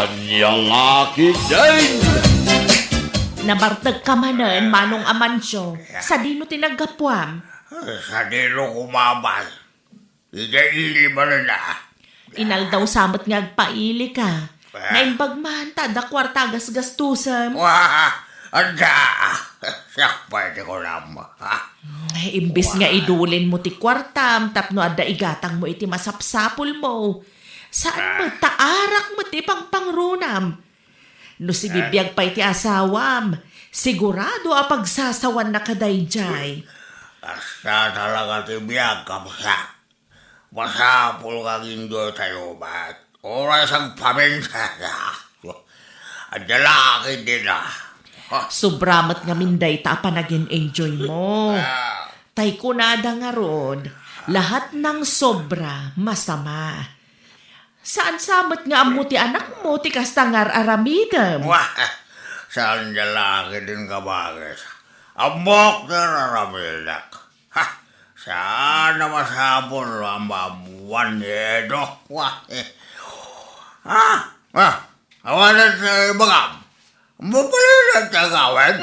Anyang laki din! Nabartag ka manan, Manong Amancio. Sa dino tinagapwam. Sa dino kumabal. Ida-ili ba na? Inal daw samot nga agpaili ka. Naimbag man, tada kwartagas gastusam. Wah! Anda! Sakpay ko lang. Imbis nga idulin mo ti kwartam, tapno ada igatang mo iti masapsapul mo. Saan mo taarak mo ti pangpangrunam? No si bibiyag pa iti asawam, sigurado a pagsasawan na kadayjay. Basta talaga tibiyag kamsa. Masapul kang indo tayo ba't oras ang paminsaya. Ang lalaki din Sobramat nga minday ta panagin enjoy mo. Tay kunada nga rod, lahat ng sobra masama. Saan samot nga amo ti anak mo ti kastangar aramidem? Wah! Saan lalaki din kabagis? Amok na raramidak. Ha! Saan na masapol ang babuan nido? Wah! Ha! Awalan sa ibagam. Mapalilan sa gawin.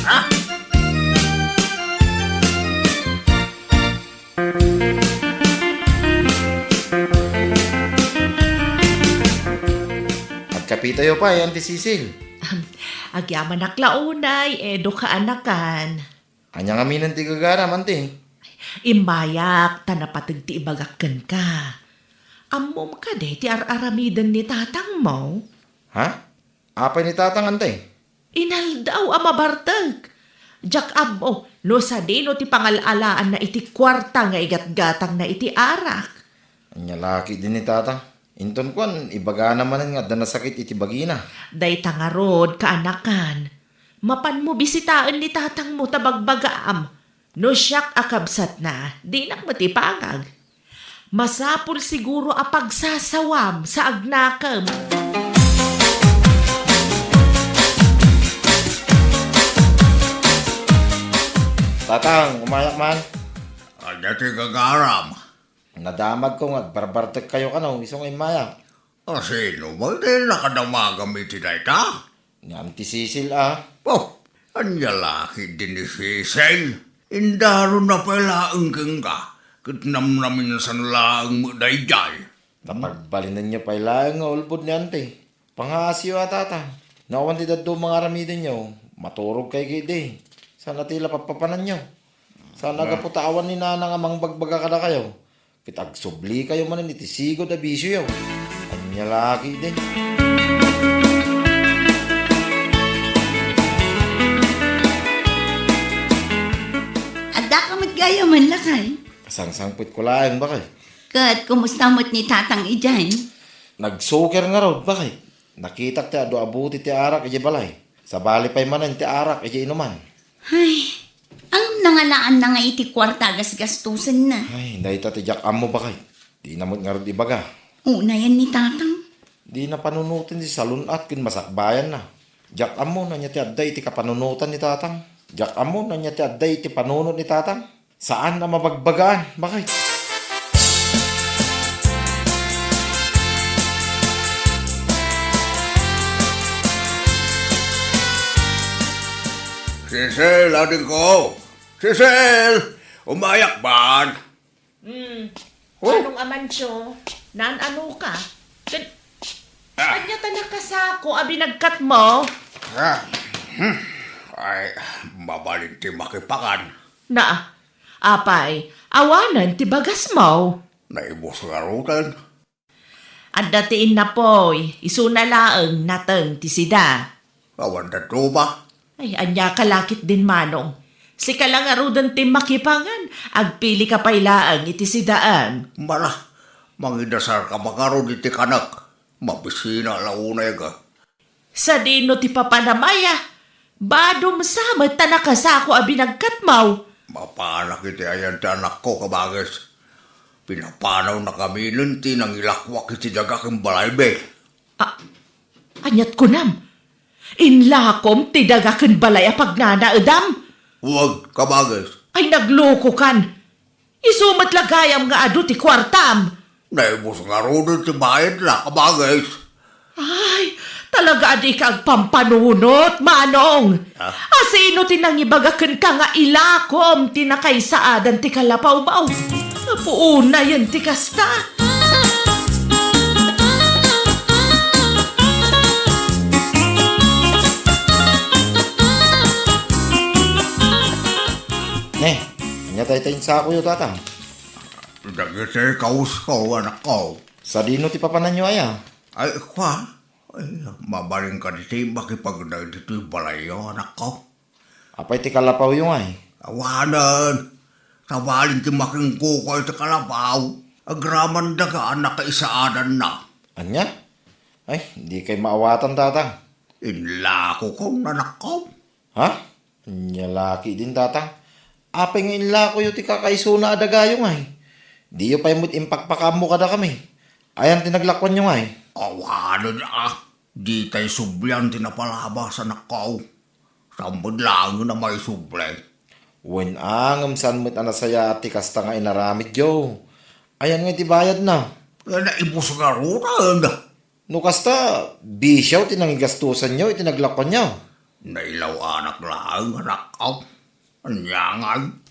Ha! Kapi tayo pa, Auntie Cecil. Agyaman naklaunay, edo ka anakan. Anya nga minan ti gagara, manting. Imbayak, tanapatag ti ibagakan ka. Amom ka de, ti araramidan ni tatang mo. Ha? Apay ni tatang, antay? Inal daw amabartag. Jak abo, no sa dino ti pangalalaan na iti kwarta nga igat-gatang na iti arak. Anya laki din ni tatang. Inton kwan, ibaga naman nga danasakit iti bagina. Day tangarod, kaanakan. Mapan mo bisitaan ni tatang mo tabagbagaam. No siyak akabsat na, di nak matipangag. Masapul siguro a pagsasawam sa agnakam. Tatang, umayak man. Ano ti gagaram? Nadamag ko nga, barbartek kayo ka no, isong imaya. Sino ba din nakadamagamit iti ita? Ni Auntie Cecil Oh, ang lalaki din ni Cecil. Indaro na pala ang ganga. Kitnamnamin sa laang mo dayjay. Napagbalinan niyo pa ilang nga ulbod ni Auntie. Pangasyo tata. Nawan ti daddo mga ramidin niyo. Maturog kay gidi. Sana tila papapanan niyo. Sana gaputawan ni nanang amang bagbaga ka na kayo. Kitagsubli kayo man iti sigod na bisyo yaw. Anya laki din. Ada ka matgaya man lakay. Kasangsangpit ko laang bakay. Kat, kumusta mo't ni tatang ijan? Nagsuker nga raw bakay. Nakitak ti ado abuti ti arak iti balay. Sa bali pa'y manan ti arak iti inuman. Ay, ang nangalaan na nga iti kwarta gastusan na. Ay, dahi tatijak amo bakay. Di namot nga rin ibaga. Una yan ni tatang. Di na panunutin si salunat kin masakbayan na. Jak amo na niya ti adday ti kapanunutan ni tatang. Jak amo na niya ti adday ti panunot ni tatang. Saan na mabagbagaan? Bakit? Cecil, ating ko. Cecil! Umayak ba? Anong Amancio? Naan ano ka? Kanya tanakasako, abi nagkat mo? Ay, mabalin ti makipakan. Na, apay, awanan ti bagas mo. Naibos nga rutan. At datiin na po'y, isunalaang natang ti sida. Awan na ba? Ay, anya kalakit din manong. Si kalang arudan ti makipangan, agpili ka pailaang iti sidaan. Mala, mangidasar ka makaroon iti kanak. Mabisina launay ka. Sa dino ti papanamaya, badom samat tanakasako abi nagkatmaw. Mapanak iti ayan ti anak ko kabagis. Pinapanaw na kami nun ti nang ilakwak iti dagakang balaybe. Anyat ko nam. Inlakom ti dagaken balay apag nanaedam. Huwag, kabagis. Ay nagloko kan. Isumat lagayam nga adu ti kwartam. Naibos nga ron ti bayad na, kabagis. Ay, talaga di kag pampanunot, manong. Sino tinangibagakan ka nga ilakom tinakay saadan ti kalapaw-baw. Puuna yan ti kasta. Anya tayo tayong sako yo tatang. Dagiti kaus ko, anak ko. Sa dino ti papanan nyo aya. Ay, kwa? Ay, mabaling ka dito, makipagdag dito yung balayo, anak ko. Apay ti kalapaw yung ay. Awanan, sabalin ti making kuko iti kalabaw. Agraman da ka, anak ka isaadan na. Anya? Ay, hindi kay maawatan tatang. Inlako ko, anak ko. Ha? Anya laki din tatang. Apay nga inlako yung ti kakaisuna adagayong ay. Di yung pa'y mo't impakpakam mo kada kami. Ayan tinaglakwan yung ay. Awanan di tayo sublan tinapalabas, anak ko. Sambod lang na may sublay. Wen angam san mo't anasaya ti kasta nga inaramid yo. Ayan nga ti bayad na. Kaya naibos nga runan. No kasta, bisyaw tinangigastusan nyo, itinaglakwan nyo. Nailaw anak lang, anak ko. Anyangan.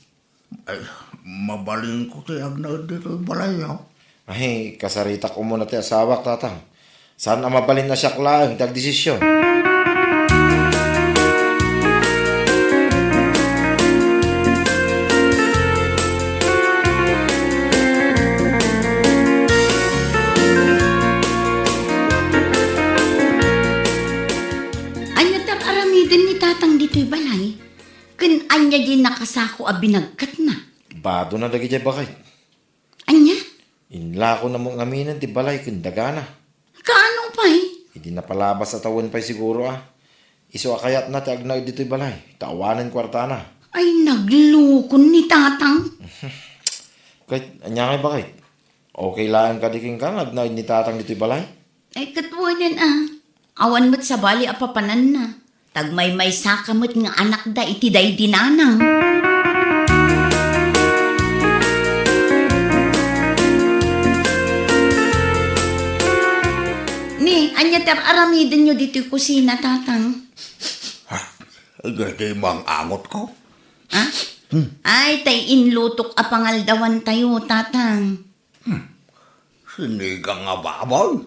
Ay, mabaling ko tiyag na dito yung balayo. Ay, kasarita ko muna ti asawak, tatang. Saan ang mabalin na siya klaang, tag-desisyon? Anya tar aramidan ni tatang dito'y balay. Kun anya di nakasako a binagkat na. Bado na dagi jay bakit. Anya? Inla ko na mong aminan ti balay kundagana. Kaanong pa'y? Hindi na palabas sa tawon pa'y siguro ah. Iso akayat na ti agnag dito'y balay. Tawanan kwarta na. Ay, naglukon ni tatang. Kahit, anya kay bakit? Okay lang kadiking kang agnag ni tatang dito'y balay? Ay, katwanan Awan mo't sa bali apapanan na. Tagmay-may sakamot nga anak da iti day dinanang. Ni, anya tar aramidan nyo dito kusina, tatang. Gati mang angot ko. Ha? Ay, tay inlutok a pangaldawan tayo, tatang. Sinigang nga baboy.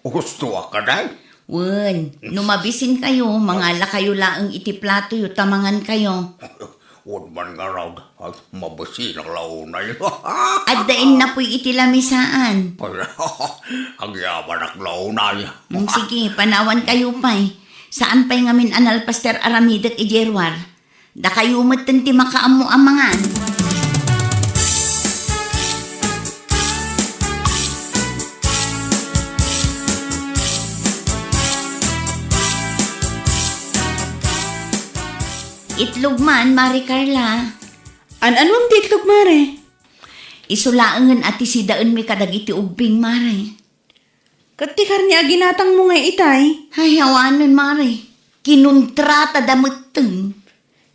Gusto ka na. Wen, numabisin kayo, mangala kayo laang iti plato yu, tamangan kayo. Huwag man nga raw. Mabasi ng launay. At dain na po'y iti lamisaan. Ang yaman ng launay. Sige, panawan kayo pa'y. Saan pa'y ngamin anal Pastor Aramidak ijerwar? Da kayo matan ti makaamu-amangan. Itlog man, Mari Carla. Anong di itlog, Mare? Isulaangan ati si daan may kadagiti ubing, Mari. Katikar niya ginatang mo nga itay. Ay, hawanan, Mari. Kinuntrata damutin.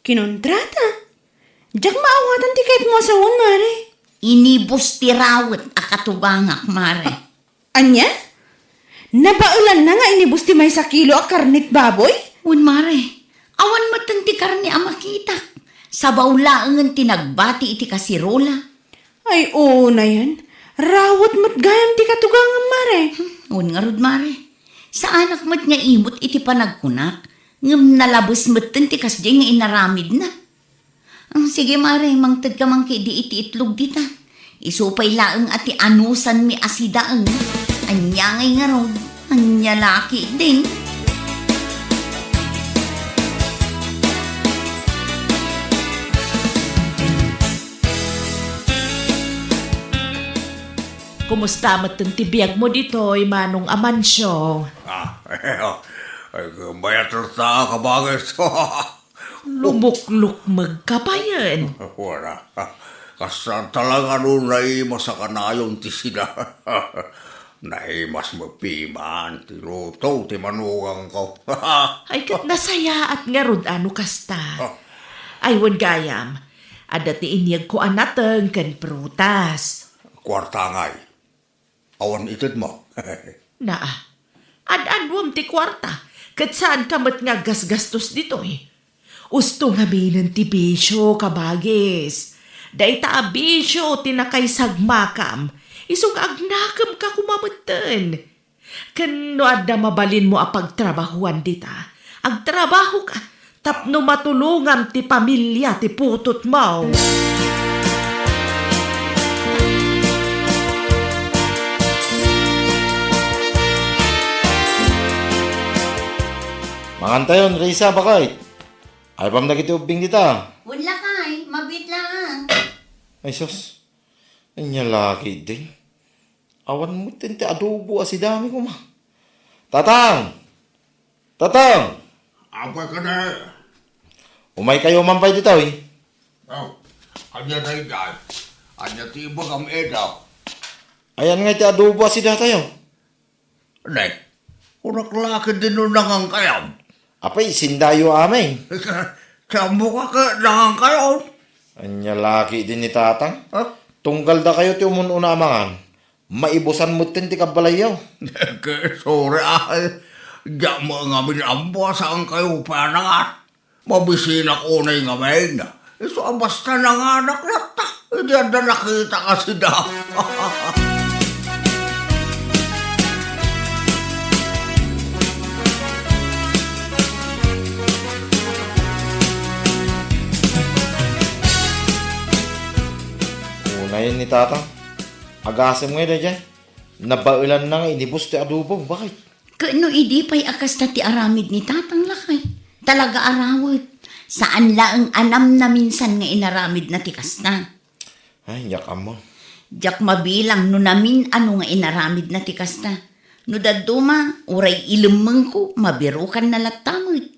Kinontrata. Diyak maawatan ti kahit mo asawon, Mare. Inibos ti rawat akatubangak, Mari. Anya? Nabaulan na nga inibus ti may sa kilo a karnit baboy? Un, Mari. Awan matanti karni ang makita. Sabaw laangan tinagbati iti kasirola. Ay, oo na yan. Rawat mo't gayam ti katugangan, Mare. Un nga rod, Mari. Sa anak mo't nga imot iti panagkunak. Ngam nalabos mo't ti kasdi nga inaramid na. Sige, Mari, mangtad ka mangki di iti itlog dita. Isupay laang ati anusan mi asidaang. Anya ngay nga rod. Anya laki din. Kumusta matang tibiyag mo dito'y manong Amancio? Ay, bayat sa kabagay. Lumuk-luk magkapayan. Wala. Kasan talaga nun naimas sa kanayon ti sila. Naimas mapiman, ti luto, ti manugang ko. Ay kat nasaya at nga rod ano kasta. Ay wan gayam. Adati inyag ko anateng kan prutas. Kwarta ngay. Awan itid mo. Naa, An-anwam ti kwarta. Kat saan ka mat nga gasgastos dito eh. Usto nga binan ti bisyo, kabagis. Day ta abisyo, tinakay sagmakam. Isong agnakam ka kumamatan. Kano adda mabalin mo apagtrabahuan dita. Agtrabaho ka, tapno matulungan ti pamilya ti putot mo. Mangantayon, Risa, bakit? Ay, pam nagitiubing dita. Wala kay, mabit lang. Ay, sus. Ay, niya laki din. Awan mo tinti adobo si dami ko ma. Tatang! Tatang! Apa ka na? Umay kayo mampay dito eh. Oh, anya na iday. Anya tiba kam edaw. Ayan nga iti adobo si datayo. Nek, kunak laki din nun nangang kayaw. Apay, sindayo amin. Kamu ka nangang kayaw. Anya laki din ni tatang. Ha? Tunggal da kayo ti umununa amangan. Maibusan mo tinti kabalayaw. Sorry ay. Diyan mo nga minambo saan kayo panangat. Mabisina ko na yung ngamin. Iso ang basta nanganak na ta. Diyan na nakita kasi da. Unayin ni tatang. Agasam nga na dyan. Nabaulan na nga inibus ti adobo. Bakit? Kano idi pa'y akas na ti aramid ni tatang lakay. Talaga arawit. Saan laang anam na minsan nga inaramid na ti kasta. Ay, yakam mo. Diyak mabilang no namin ano nga inaramid na ti kasta. No daduma, uray ilimang ko, mabirukan na latamit.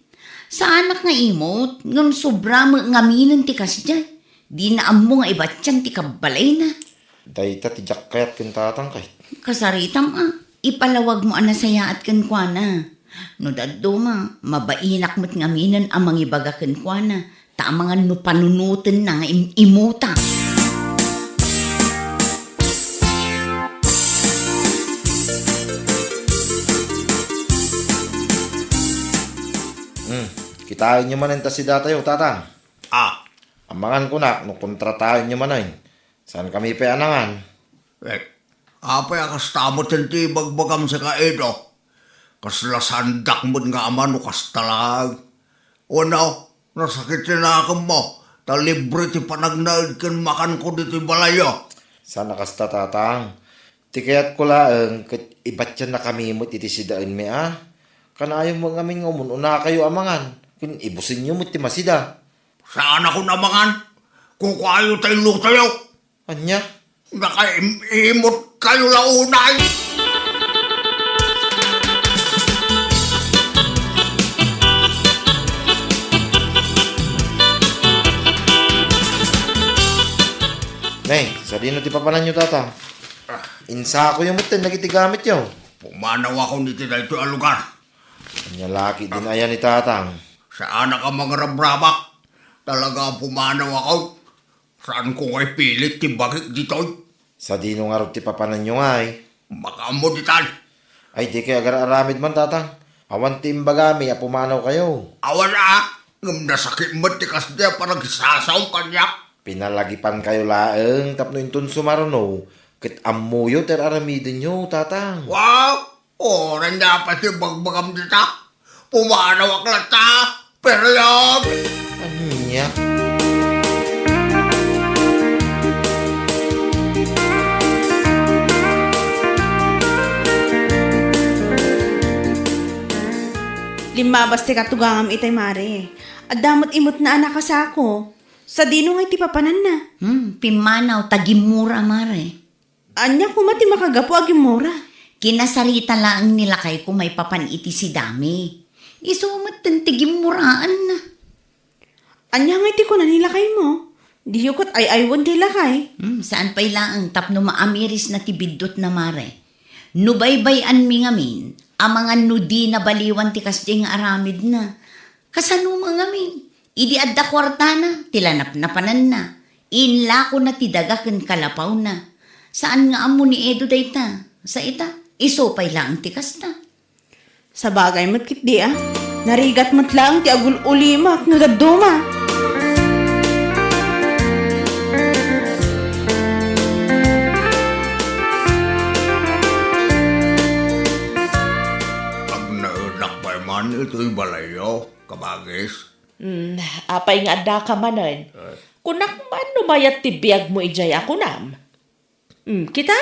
Sa anak nga imot, ngam sobra mo ngaminan ti kasda. Di na amo nga ibatyan ti kabalay na. Dahita ti jak kayat kin tatang kahit. Kasaritam ipalawag mo anasaya at kankwana. No daduma, mabainak mo't ngaminan ang mga ibaga kankwana. Ta mga no panunutin na nga imuta. Kitain nyo man enta si datayo, tatang. Ah, Amangan ko na, no kontratahin nyo man ay. Saan kami peanangan? apa yung kastamot yung tibagbagam sa kaedo? Kaslasandak mo nga aman o kastalag. O no, nasakit na ako mo. Talibre ti panagnaid kan makan ko dito balayo. Sana kasta tatang. Tikayat ko laang, kat ibat yan na kami mo't iti si daan me Kanayo mo nga aming umununa kayo amangan. Kung ibusin nyo mo't ti masida. Saan ako namangan? Kukayo tayo lutayo. Anya? Nakaimot kayo launay. Nay, sa dino ti papanan nyo tata. Insa ko yung mutin, nagitigamit yun. Pumanaw ako nito na ito ang lugar. Anya laki din ayan ni tatang. Saan ka mga rabrabak? Talaga pumanaw ako. Saan ko kay pilit tibagik dito? Sa dino nga rin ti papanan nyo nga ay. Makamo ditan. Ay di kayo agar-aramid man tatang. Awan ti imbagami, apumanaw kayo. Awan na. Ngam nasakit mo tikas niya parang sasaw kanya. Pinalagipan kayo laeng, tapno intun sumaruno. Kit amuyo ter aramidin nyo, tatang. Wow! Oran na pa si bagbagam dita. Pumanaw ak lata. Pero yung... Anya? Limabas ti katugangam itay mare. At damot imot na anak ka sa ako. Sa dino nga iti papanan na. Pimanaw, tagimura mare. Anya kumati makagapo aging mura. Kinasarita lang nila kay kung may papaniti si dami. Isumat tigimuraan na. Anya nga iti ko na nila kay mo. Di yukot ay aywan nila kay. Saan pa'y laang tapno maamiris na tibidot na mare. Nubaybayan mi ngamin, ang mga nudi na baliwan ti kasdi nga aramid na. Kasano mga ngamin, idi adda kwarta na, tilanap na panan na. Inla ko na tidagakan kalapaw na. Saan nga amo ni Edo dayta? Sa ita, isopay lang ti kasta. Sa bagay mo't kit di ah. Narigat mo't lang ti agul ulimak nga gaduma. Pag naunak pa man, ito'y balayo, kabagis. Apay nga da ka manan. Kunak man numayat ti biyag mo ijay ako nam. Kita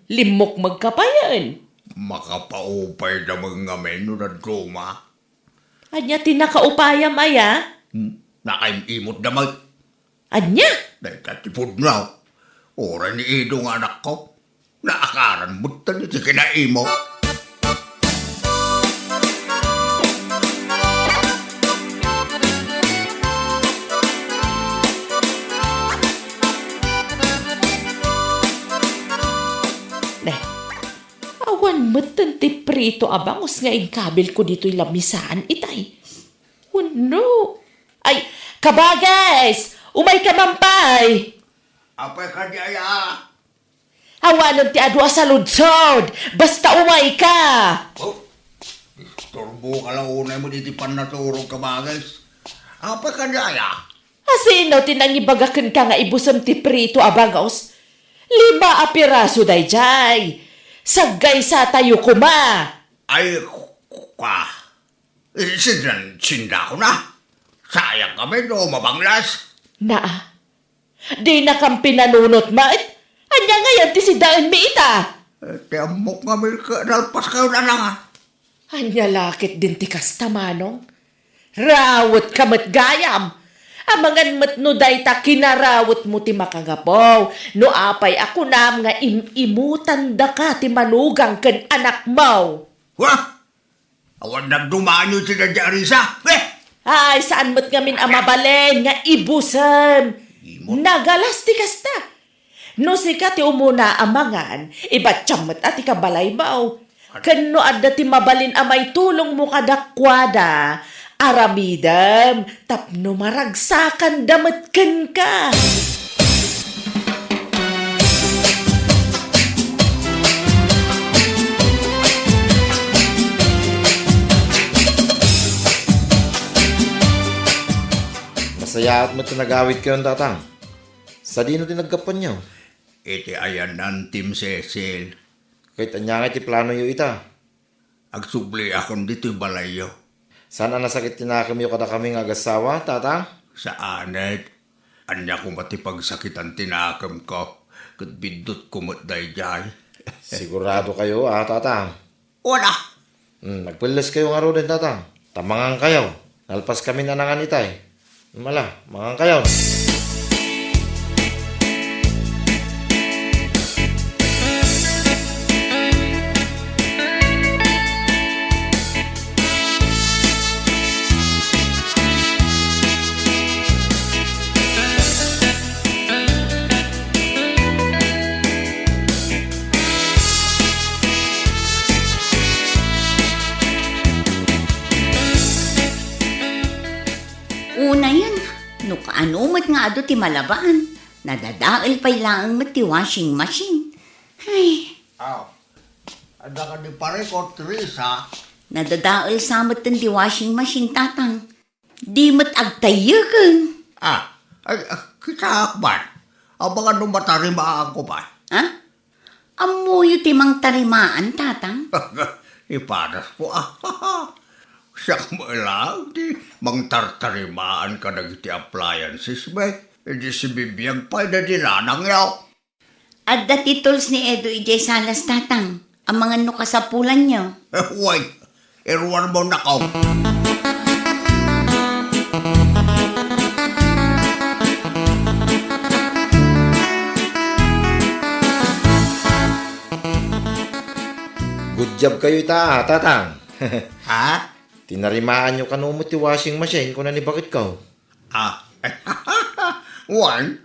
limok magkapayan. Makapaupay na mga menu na druma. Anya tinakaupaya maya? Nakaimimot na mag... Anya? Dahil katipod na. Ora ni Ido nga anak ko. Naakaran mo tani ti kinaimo. Awan matan ti prito abangos nga ingkabil ko dito'y lamisaan itay. Oh no! Ay, kabagais! Umay ka mampay! Apay ka di aya. Awanan ti adwa sa ludsod! Basta umay ka! Oh, istorbo ka lang unay mo diti panaturong kabagis. Apay ka di aya. Asino tinangibagakan ka nga ibusam ti prito abangos? 5 a piraso day jay! Sagay sa tayo kuma! Ay, ka. Sinda ko na. Sayang kami no, mabanglas. Na, di na kang pinanunot mait. Anya ngayon ti si Daan Miita. Tiamok kami ka, nalpas kayo na lang. Anya lakit din ti kastamanong. Rawot kamat gayam. Amangan matno day ta kinarawot mo ti makagapaw. No apay ako nam nga imutan da ka ti manugang ken anak mo. Wah! Awan nagdumaan yun si Dadya Arisa. Ay, saan mo't ngamin amabalen nga ibusan? Nagalas ti kasta. No sika ti umuna amangan, ibatsyamot at ikabalay baw. Kano adda ti mabalin amay tulong mo kadakwada. Aramidam, tapno maragsakan damat ken ka. Masaya at mo tinagawit kayo tatang. Sa dino tinagkapan niyo. Iti ayan ng Team Cecil. Kahit anya nga iti plano yo ita. Agsubli akong dito balayo. Sana nasakit tinakam yo kada kami nga agasawa, tatang? Sa anet, anya ko matipagsakitan tinakam ko. Kat bidot kumot dayjay. Sigurado kayo, tatang. Wala. Nagpilis kayo nga ro din, tatang. Tamangan kayo. Nalpas kami na nangan itay. Mala, mangang kayo. Una yan, no kaanumat nga ado ti malabaan. Nadadaal pa'y lang mat ti washing machine. Ay, Aw. Ada ka di pare ko, Teresa. nadadaal sa mat ti washing machine, tatang. Di mat agtayakan. Kita akban. Abangan nung matarimaan ko ba? Ha? Amuyo ti mang tarimaan, tatang. Ipadas ko. Siyak mo lang, di mangtartarimaan ka na iti appliances ba? Hindi si bibiyang pa na dinanang yaw. Adda tituls ni Edo ijay salas, tatang. Ang mga nukasapulan niyo. Huwag, iruwan mo na ko. Good job kayo ita, tatang. Ha? Tinarimaan nyo kanumot yung washing machine kung nanibakit ka. Juan,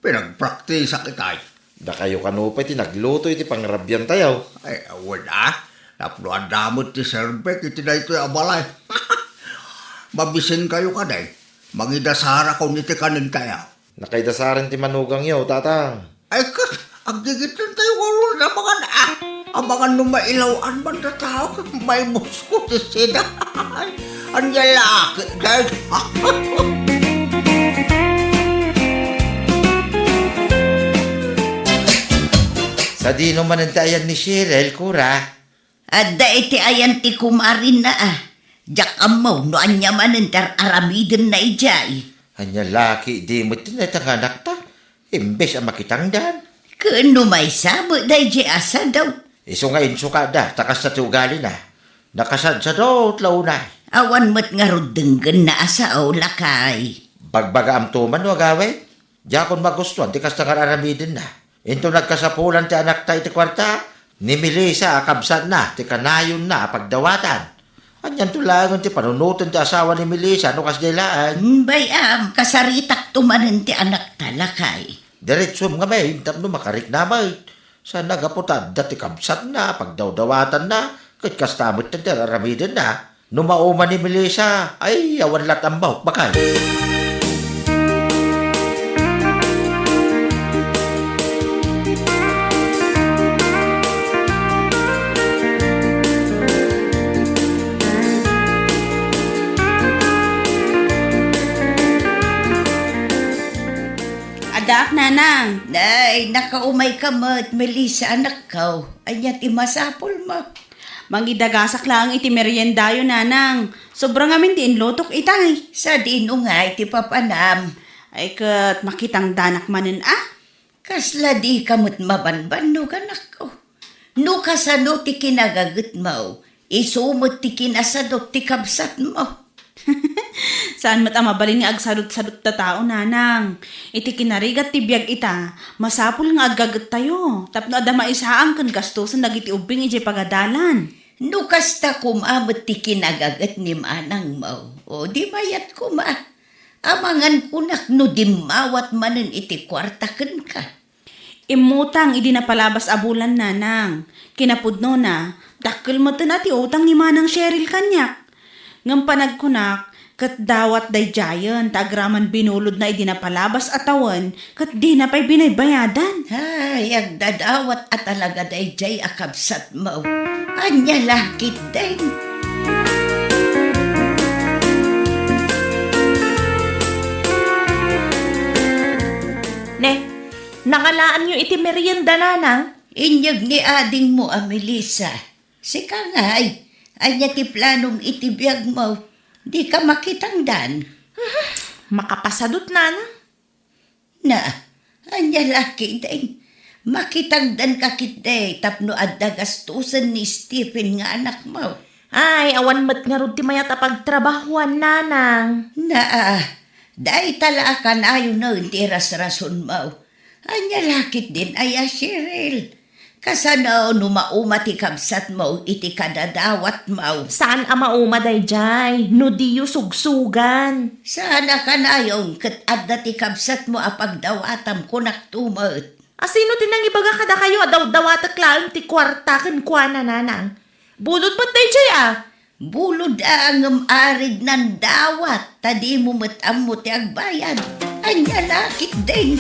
pinagpraktisa kita. Da kayo kanupay tinagluto iti pangrabyan tayo. Ay, wala. Napluan damot ti Serbek, iti na ito abalay. Mabisin kayo ka day. Mangidasara ko niti kanin kaya. Nakaidasaran ti manugang yaw, tatang. Ay, ang gigit tayo ko na mga na. Abangan no mailawan man na tao, may musko ti sila. Ang lalaki, guys. Sa di naman ang tayan ni Cheryl, kura. Adda iti ayan ti kumarin na Jak amaw no anya man entar aramiden na ijay. Anya laki, di mo tinatanganak ta. Imbes ang makitangdan. Kano may sabo day di asa daw. Iso nga insuka da, takas sa tugali na. Nakasad sa daw, tlaw na. Awan mat nga rudenggan na asa o lakay. Bagbaga am tuman, wagaway. Diya kon magustuhan, di kas tangan aramidin na. Into nagkasapulan ti anak ta iti kwarta, ni Melissa akabsat na, ti kanayon na pagdawatan. Anyan tulangon ti panunutan ti asawa ni Melissa, no kas dilaan. Bayam, kasaritak tumanan ti anak talakay. Diretsum nga may, tapno makarik na may. Sa nagaputad, dati kabsat na, pagdawdawatan na, kat kastamot na aramidin na. Numauma ni Melissa, ay awan lat ang bahok bakay. Adak, nanang. Day, nakaumay ka mat, Melissa anak kaw. Anya ti masapol mo. Mangidagasak lang iti meriendayo, nanang. Sobrang amin ti inlotok itay. Sa dinungay ti papanam. Ay kat makitang danak manen Kasla di kamot mabanban no ganak ko. No kasano ti kinagagat mo. Isumot ti kinasadot ti kabsat mo. Saan mat mabalin nga agsadot-sadot ta tao, nanang. Iti kinarigat ti biyag ita, masapul nga agagat tayo. Tapno ada maisaang kan gastusan nagiti ubing iti pagadalan. No kasta kumamot ti kinagagat ni manang mo. O di mayat kuma. Amangan kunak no dimawat manen iti kwartaken ka. Imutang idi napalabas abulan, nanang. Kinapudno na, dakkel mo ti utang ni manang Cheryl kanyak. Ngam panagkunak, kat dawat day jayan, tagraman binulod na idi napalabas atawan, kat di na pa'y binaybayadan. Ay, agdadawat at talaga day jay akabsat mo. Anya lakit din. Ne, nangalaan nyo iti merienda, nanang. Inyag ni ading mo, Melissa. Sika nga'y, anya ti planong itibiyag mo. Di ka makitangdan. Makapasadot, nanang. Na, anya laki din. Makitangdan ka kitday, tapno adda gastusan ni Stephen nga anak mo. Ay, awan mat nga rod ti mayat a pagtrabahuan, nanang. Na, dahi tala ka na yun na hindi ras-rason mo. Anya lakit din ay Cheryl. Kasano numauma ti kabsat mo iti kadadawat mo. Saan a mauma dayjay? No diyo sugsugan. Sana ka na yung kat adda ti kabsat mo apagdawatam kunak tumot. Asino tinang ibaga kada kayo daw-dawatak lang ti kwarta ken kuana, nanang. Bulod ba't dayjay Bulod ang arig ng dawat, tadi mo matam mo ti agbayan. Anya lakit din.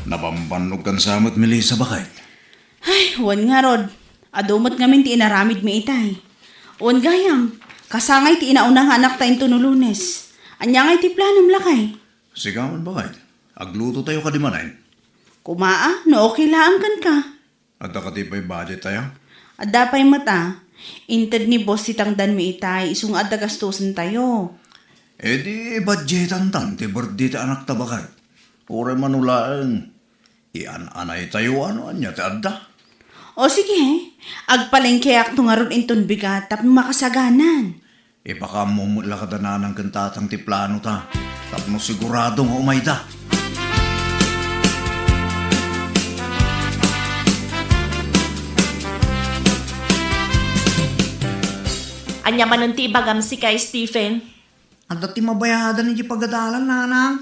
Napambanog kan samot, Melissa, bakay? Ay, huwan nga rod. Adomot ngamin ti inaramid mi itay. Huwan gayam, kasangay ti inaunang anak tayo tunulunes. Anya ngay ti planom lakay. Sigaman, bakay? Agluto tayo ka di manay. Kumaa, no okay lang kan ka. At nakatipay budget tayo. Adda pa'y mata, inted ni boss si tangdan mi itay, isung adda gastusan tayo. Eh di budgetan tan, ti berdita anak tabakay. Ure manulaan. Ian-anay tayo ano anya ti adda. O sige, agpalengkeak tungaron inton bigat tapno makasaganan. Ipakamumula ka dananang kantatang ti plano ta. Tapno siguradong umay da. Anya manon ti ibagam si kay Stephen. Ang dati mabayadan ni pagadalan, nanang.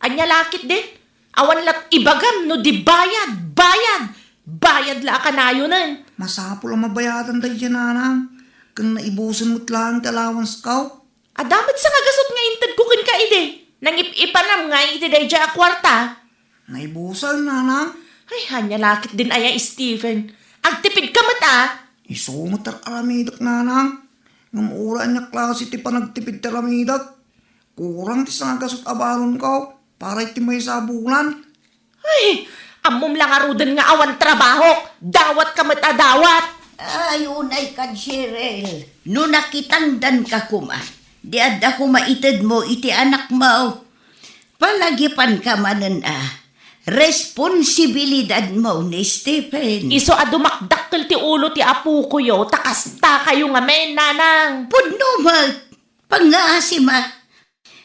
Anya lakit din. Awan lat ibagam no di bayad. Bayad la kanayonan. Masapol ang mabayadan tayo dyan, nanang. Kung naibusan mo't lang talawans kaw. Adamot sa nagasot nga inted ko kin ka ide. Nang ipanam nga iti day dya kwarta. Naibusan, nanang. Ay, hanya lakit din aya Stephen. Agtipid ka mata. Isumot aramidak, nanang. Ngamura niya klase ti panagtipid aramidak. Kurang ti sagasot abaron ko. Para iti may sabulan. Ay, amom lang arudan nga awan trabaho. Dawat ka mata, dawat. Ay, unay ka, Cheryl. No nakitangdan ka kuma, di adda ko maitid mo iti anak mo. Palagipan ka manan responsibilidad mo ni Stephen. Iso adumakdakkel ti ulo ti apu ko yo. Takasta kayo nga men, nanang. Pudno pangasima.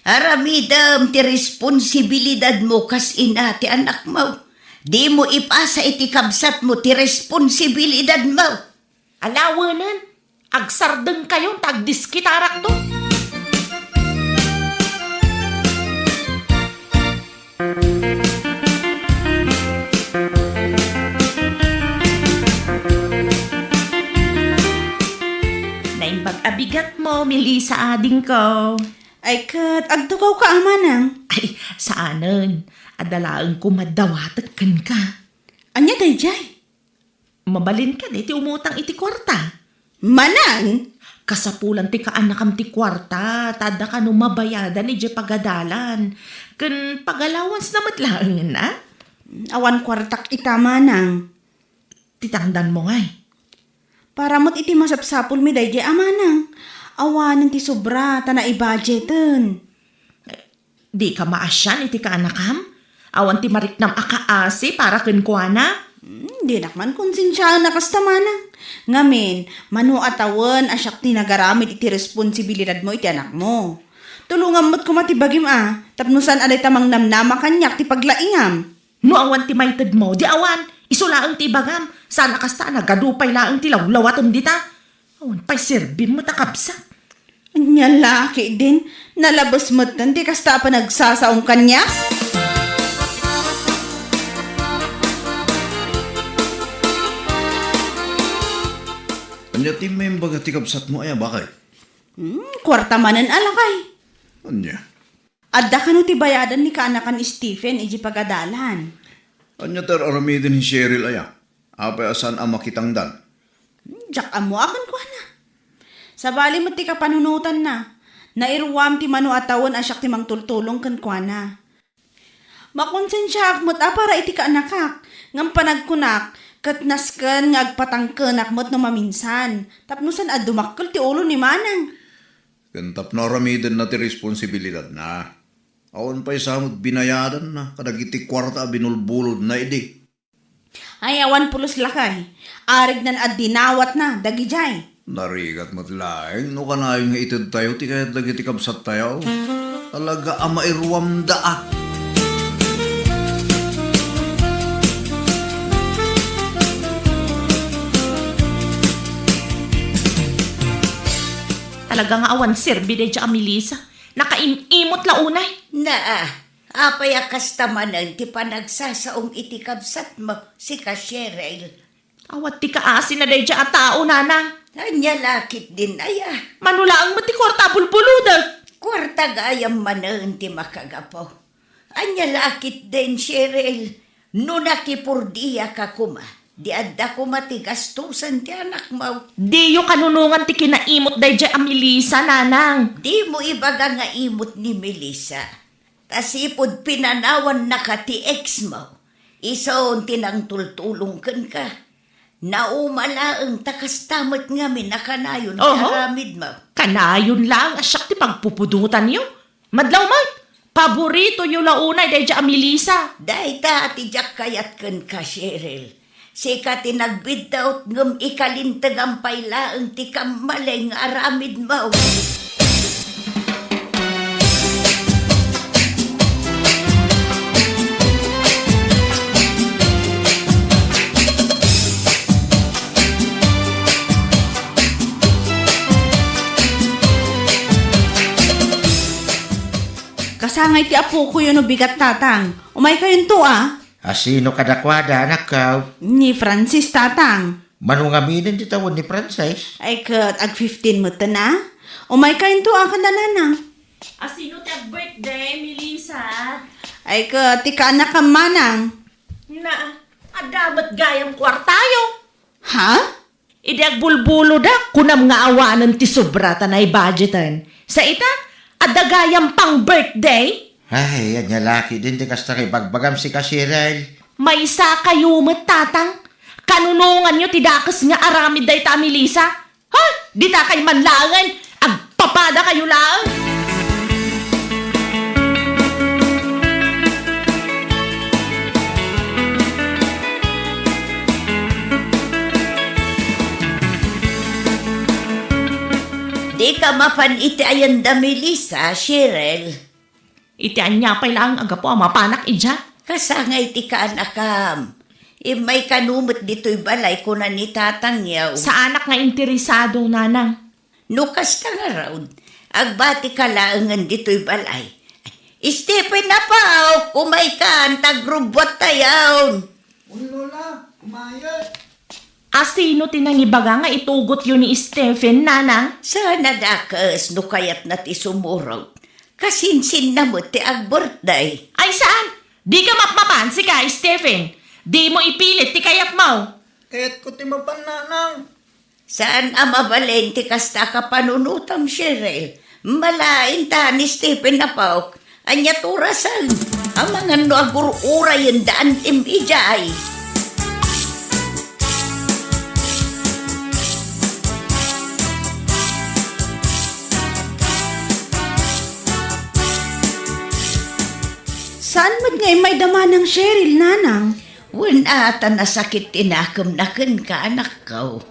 Aramidam ti responsibilidad mo kas ina ti anak mo. Di mo ipasa iti kabsat mo ti responsibilidad mo. Alawanan, agsardeng kayong tagdiskitarak to. Naimbag abigat mo, Melissa ading ko. Ay kat, agtukaw ka amanang. Ay, saanan? Adalaan ko madawatag kan ka. Anya dayjay? Mabalin ka iti umutang iti kwarta. Manang? Kasapulan ti kaanakam ti kwarta, tada ka no mabayadan iti pagadalan. Kan pagalawans na matlaangan na. Awan kwartak ita manang. Titangdan mo ngay. Para mo't iti masapsapul mi dayjay amanang. Awanan ti sobra, ta na i-budgetan. Di ka maasyan iti kaanakam? Awan ti mariknam akaasi para kenkwana? Di nakman konsensya na kasta manang. Ngamin, manu atawan asyak ti nagaramid iti responsibilidad mo iti anak mo. Tulungan mo't kumatibagim tapnusan aday tamang namnama kanyak ti paglaingam. No awan ti mayted mo, di awan, isulaang ti bagam. Sana kasta nagadupay laang ti lawlawaton dita. Awan pa'y sirbin mo takabsa. Anya laki din, nalabas mo't ti kasta pa nagsasaong kanya. Anya ti may baga ti kabsat mo ay bakay? Kwarta manan alakay. Anya? Adda ka no ti bayadan ni kaanakan ni Stephen iji pagadalan. Anya tar aramidin ni Cheryl aya? Apay asan ang makitangdan? Jak amo akan ko na. Sa bali mo ti kapanunutan na. Nairwam ti manu atawan asyak ti mangtultulong kan kwa na. Makonsensya akmot para iti kaanakak. Ngam panagkunak, katnasken nga agpatangken akmot no maminsan. Tapnusan adumakkel ti ulo ni manang. Kantap na aramidin na ti responsibilidad na. Awan pa'y samot binayadan na. Kadagiti kwarta binulbulod na idi. Ay awan pulos lakay. Arig nan adinawat na, dagijay. Narigat mo't laing. No ka na yung itid tayo. Ti kahit dagiti kabsat tayo. Talaga ama irwam daa. Talaga nga awan sirbi de dya Melissa. Nakaimot launay. Apay kasta manan ti panagsasaong iti kabsat mo si ka Cheryl. Awat ti kaasi na de dya a tao, nanang. Anya lakit din aya. Manulaang mati kwarta bulbuludag. Kwarta gayam manan ti makagapo. Anya lakit din, Cheryl. No nakipurdiya ka kuma, di adda ko matigastusan ti anak mo. Di yung kanunungan ti kinaimot day dya Melissa, nanang. Di mo ibaga nga imot ni Melissa. Tasipod pinanawan na ka ti ex mo. Isoon tinang tultulong ka. Naumalaang takastamot nga minakanayon Oho. karamid mo. Kanayon lang, asyak ti pagpupudutan nyo. Madlaw man, paborito yung launay day dya Melissa. Dahi ta ati jak kayat kan ka, Cheryl. Sika tinagbitaot ngam ikalintag ang pailaang ti kamalay nga aramid mo. Kasangay ti apo ko yun no bigat tatang. Umay kayon to Asino kadakwada anak ka? Ni Francis tatang. Manungaminin ti tawon ni Francis. Ay kat ag 15 mo ta na. Umay kayon to ka na nanang. Asino ti birthday, Melissa? Ay ka, tika na ka manang. Na, adamat gayam kwartayo. Ha? Idi agbulbulo da, kunam nga awanan ti sobra tanay budgetan. Sa ita, adagayam pang birthday, Ay, yan niya laki din di kasta kay bagbagam si Kasirel. may isa kayo tatang. Kanunungan nyo tidakas nga aramid day ta Melissa. Ha? Di ta kay manlangan, agpapada kayo lang. Di ka mapaniti ayan da Melissa, Cheryl. Iti anya pa lang agapo mapanak ija. Kasangay ti ka anakam. May kanumot dito'y balay ko na ni tatang yaw. Sa anak nga interesadong nanang. Nukas ta nga raw. Agbati ka laangan dito'y balay. Stephen na pa, kumay ka, tagrubot tayaw. Uy, Lola, kumayat. Asino tinangibaga nga itugot yun ni Stephen, nanang? Sana dakas, no kayat na ti sumuraw. Kasinsin na mo ti ag birthday. Ay saan? Di ka mapmapan si ka, Stephen. Di mo ipilit ti kayat mo. Kaya't ko timapan nanang. Saan ang mabalente kasta ka panunutam, Cheryl? Malain ta ni Stephen na paok. Anya turasan. Ang mga no agurura yung daan tim ijay. Saan mo't ngay may dama ng Cheryl, nanang? Wala ata nasakit tinakam na ka anak ko.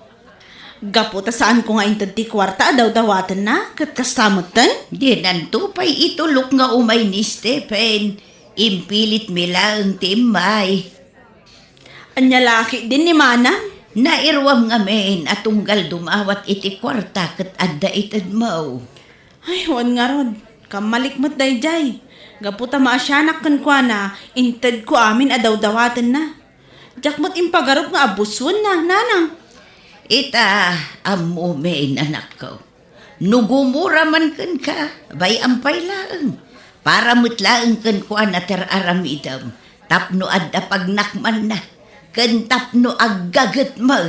Gaputa saan ko nga intad ti kwarta daw dawatan na, kat kastamutan? Di nantupay itulok nga umay ni Stephen. Impilit mila ang timay. Anya laki din ni manang. Nairwam nga men at tunggal dumawat iti kwarta kat adda itad mo. Ay, wan nga rod. Kamalikmat dayjay. Gaputa maasyanak kan kwa na, intad ko amin adaw dawatan na. Jakmat impagarop nga abuswan na, nanang. Ita, amo men anak ko. Nugumura man kan ka, bay ampay laang. Para mutlaang kan kwa na teraramidam. Tapno adda pagnakman na. Kan tapno aggagat mo.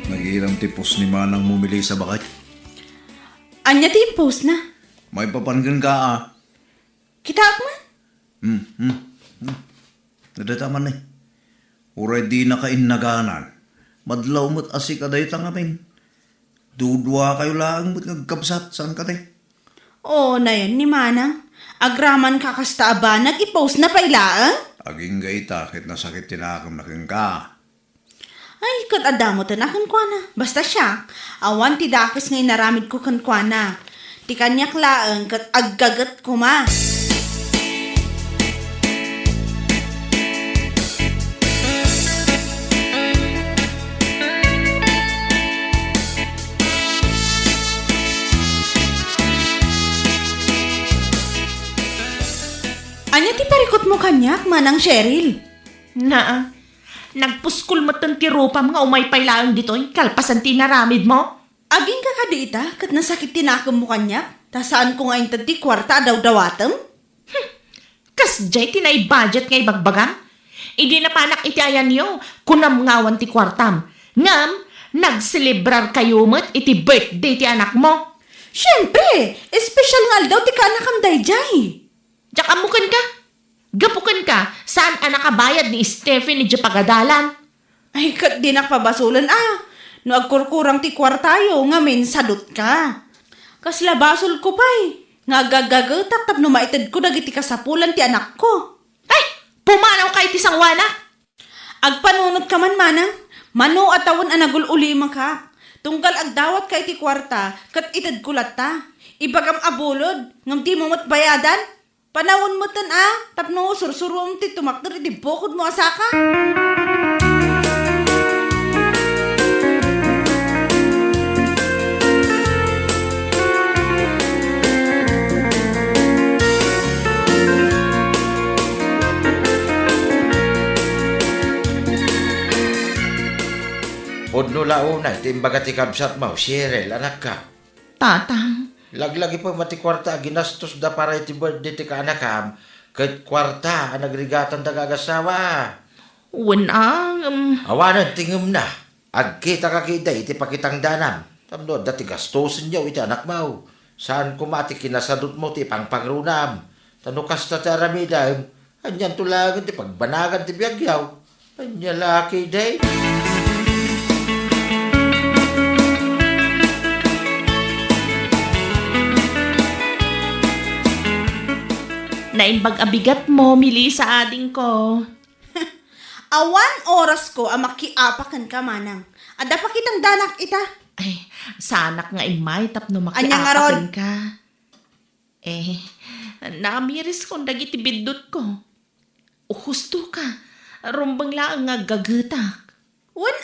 Naghihirang tipos ni Manang mumili sa bakat. Anya ti post na. May papanggan ka Kita man. Nadataman eh. Uray di na kainaganan. Madlaw mo't asik aday tangaming. Dudwa kayo lang mo't nagkabsat. Saan ka te? Oo na yan ni manang. Agraman ka kasta aba, nag-i-post na pailaan? Aging gaita, kit nasakit tinakam na ka. Ay, kat adamo tanakan kwa na. Basta siya, awan ti dakis ngay naramid ko kan kwa na. Ti kanyak laang kat aggagat ko ma. Anya ti parikot mo kanyak, manang Cheryl? Na, nagpuskul mo tan ti rupam nga umay pailaang dito'y kalpasan ti naramid mo. Aging ka kadita, kat nasakit tinakam mo kanyak? Ta saan ko nga intad ti kwarta daw dawatam? Kas jay tinay budget ngay bagbagam. Idi na panak iti ayan yo, kunam ngawan ti kwartam. Ngam, nagselebrar kayo mo't iti birthday ti anak mo. Siyempre, espesyal nga daw ti kanakam dayjay. Diyak amukan ka. Gapukan ka, saan anak kabayad ni Stephen ni Japagadalan? Ay, kat di nakpabasulan No agkurkurang ti kwartayo, nga men sadot ka. Kasla basol ko pa'y. Nga gagagatak tapno maitid ko dagiti kasapulan ti anak ko. Ay, pumanaw kay ti sangwana. Agpanunot ka man manang. Mano at tawon anagululi ka. Tunggal agdawat kay ti kwarta, kat itid kulat ta. Ibagam abulod, ngam di mo bayadan. Panawon mo tan tapno sursurum ti tumakder iti bukod mo asaka. nula una, timbaga ti kabsat mo, Cheryl, anak ka. Tatang, Laglagi pa mati kwarta, ginastos da para iti birthday ti kaanakam, kat kwarta, anagrigatan da gagasawa. wanang, Awanan tingem na, agkita kakida iti pakitang danam. Tamno, dati gastosin niyo iti anak mo. Saan kumati kinasadot mo ti pangpangrunam. Tano kasta ti aramidam, anyan tulagan ti pagbanagan ti biyagyaw. Anya laki day. naimbag abigat mo, mili sa ading ko. Awan oras ko ang makiapakan ka manang. Ada pa kitang danak ita. Ay, sanak nga imay tapno Anya nga ron? makiapakin ka. Namiris kong dagiti bidot ko. Husto ka, rumbang lang nga gagutak. Wan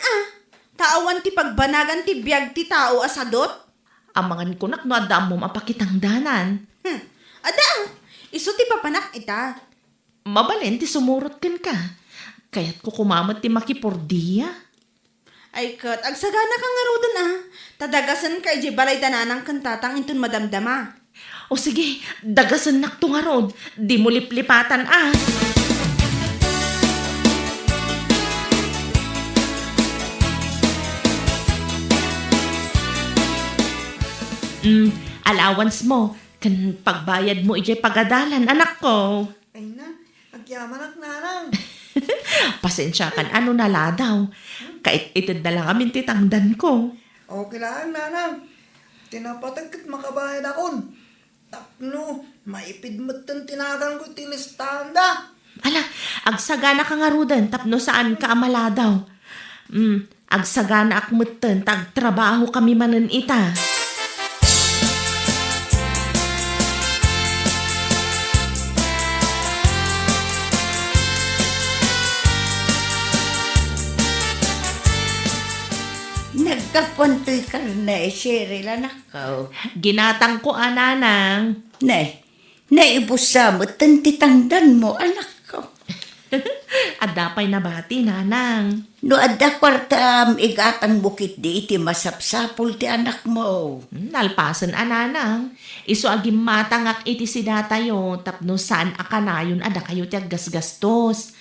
taawan ti pagbanagan ti biyag ti tao asadot. Amangan ko no adam mo mapakitang danan. Ada iso ti papanak ita. Mabalin ti sumurot ken ka. Kaya't ko kumamat ti makipordiya. Ay kat, agsagana ka nga rodon Tadagasan ka iji balay dananang kantatang intun madamdama. O sige, dagasan nakto nga rod. Di mo liplipatan allowance mo. Kan pagbayad mo ijay pagadalan, anak ko. Ay na, agyaman ak nanang. Pasensya kan ano nala daw. Kait itid na lang amin titangdan ko. Okay lang nanang. Tinapatag kat makabayad akon. Tapno, maipid mo't tinagan ko tinistanda. Ala, agsagana ka nga rudan, tapno saan ka amala daw. Agsagana akmutten, tagtrabaho kami manen ita. Nagkapuntoy ka na Cheryl, anak ko. Ginatang ko ananang. Naibusa mo, tantitangdan mo, anak ko. Adapay na bati, nanang. No adda kwartam, igatang bukit di iti masapsapol ti anak mo. Nalpasan ananang. Iso agim matangak iti si datayo, tapno saan akanayon ada kayo ti aggasgastos.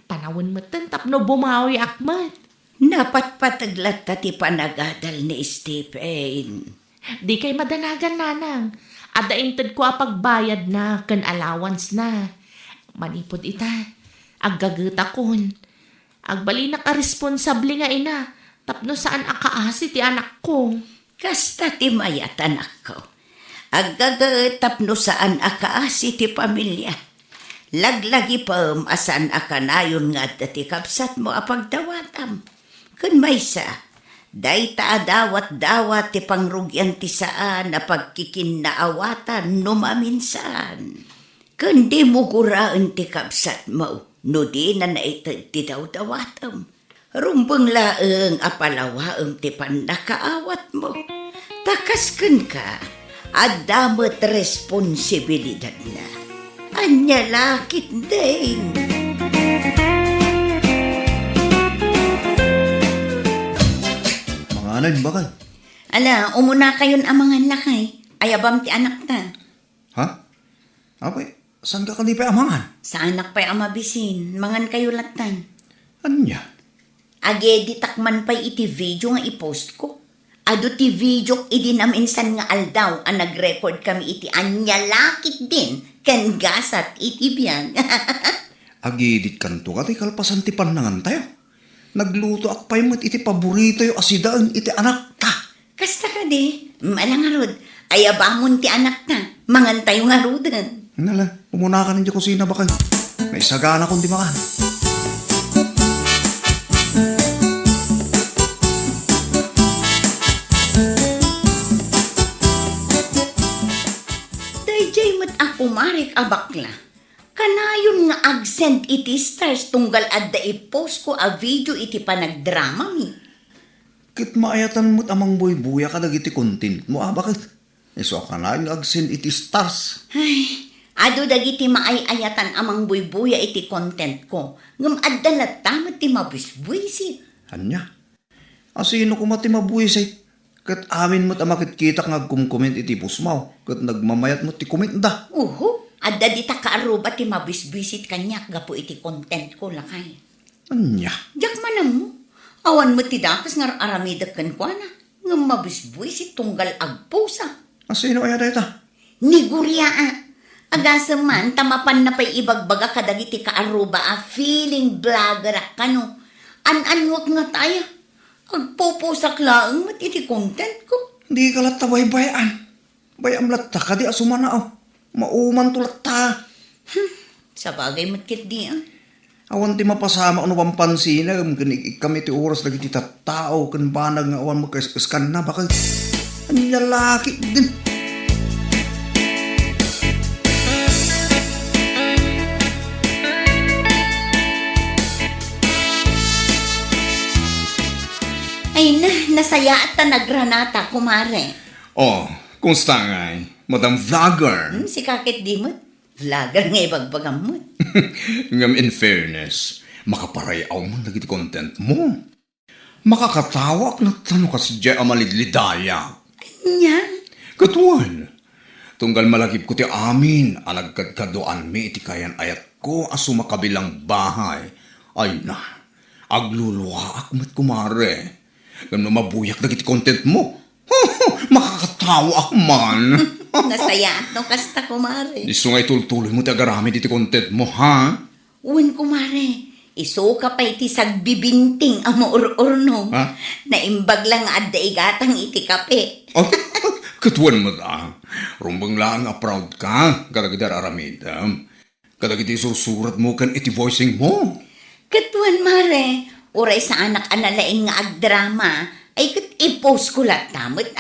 Panawin mo tapno bumawi akmat. Napatpataglat ti panagadal ni Stephen. Di kay madanagan, nanang. Ada inted ko apagbayad na, kan allowance na. Manipod ita. Aggaguta kon. Agbali na ka-responsable nga ina. Tapno saan akaasi ti anak ko. Kasta ti mayat anak ko. Aggagatap no saan akaasi ti pamilya. Laglagi pa asan akanayon nga dati kapsat mo apagdawatam. Kun maysa, day taadawat-dawat ti pangrugyan ti saan na pagkikinnaawatan no maminsan. Kun di mo guraan ti kapsat mo, no di na naitag ti daw-dawatam. Rumbang laeng apalawaeng ti panakaawat mo. Takas kun ka, adamot responsibilidad na. Anya lakit din. Mga anay, bakal? Ala, umuna kayon amangan lakay. Ayabam ti anak na. Ha? Apay, saan ka kanipay amangan? Sa anak pa'y amabisin, mangan kayo latan. Anya? Age di takman pa'y iti video nga ipost ko. Ado ti video idinaminsan nga aldaw ang nag-record kami iti anya lakit din kan gasat iti biyang. Agidit kanto ka, ti kalpasan ti panangan tayo. Nagluto akpay mo't iti paborito yung asidaan iti anak ta. Kasta ka di, malangarod, ayabamon ti anak na, mangan tayo nga rodan. Nala, umuna ka ninyo kusina ba kayo? May sagana kong di makan. Dayjay mat ako marik abakla. Kanayon nga agsend iti stars tunggal adda i-post ko a video iti panagdrama mi. Kit maayatan mo't amang buy-buya ka dagiti content mo, bakit? Iso ka na yung agsin iti stars. Ay, ado dagiti maayayatan amang buybuya iti content ko. Ngam adda na tamat ti mabisbuisit. Anya? Asino ko mati mabuhisay. Kat amin mo't makikita nga kumkomment iti pusmaw. Kat nagmamayat mo ti comment da. Uho, adda di ta kaaruba ti mabisbisit kanyak gapo iti content ko lakay. Anya? Jak manam mo. Awan mo ti dakas nga aramidak kan kwa na. Nga mabisbisit tunggal agpusa. Asino kaya dayta? Ni Guria agasa man tamapan na pa'y ibagbaga kadagiti kaaruba feeling vlogger kano. An-anwak nga tayo. Agpupusak laang matiti content ko. Di ka latta baybayan. Bayam latta ka di asumana Mauman to latta. Sa bagay matkit di Awan ti mapasama ano pampansin na kami ti oras lagi ti tattao kan banag nga awan magkaskan na baka ang lalaki din. Ay na, nasaya at nagranata, kumare. Oh, kumusta nga Madam Vlogger? Si kakit di mo, vlogger nga ibagbagam mo. Ngam in fairness, makaparayaw mo na content mo. Makakatawak na tanong ka si Jay Amalidlidaya. Nya, Katuan, tunggal malagip ko ti amin, alagkadkadoan mi iti kayan ayat ko aso makabilang bahay. Ay na, agluluwa akmat kumare. Ngam na mabuyak na content mo. Makakatawa ak man. nasaya at no kasta, kumare. Iso nga itultuloy mo ti agarami diti content mo, ha? Uwan, kumare, iso ka pa iti sagbibinting amo or-orno. Ha? Naimbag lang adda igatang iti kape. Oh, katuan mo da. Rumbang lang nga proud ka, kadagidar aramidam. Kadagiti susurat mo kan iti voicing mo. Katuan, mare, uray sa anak analaing nga agdrama, ay kat i-post ko latamot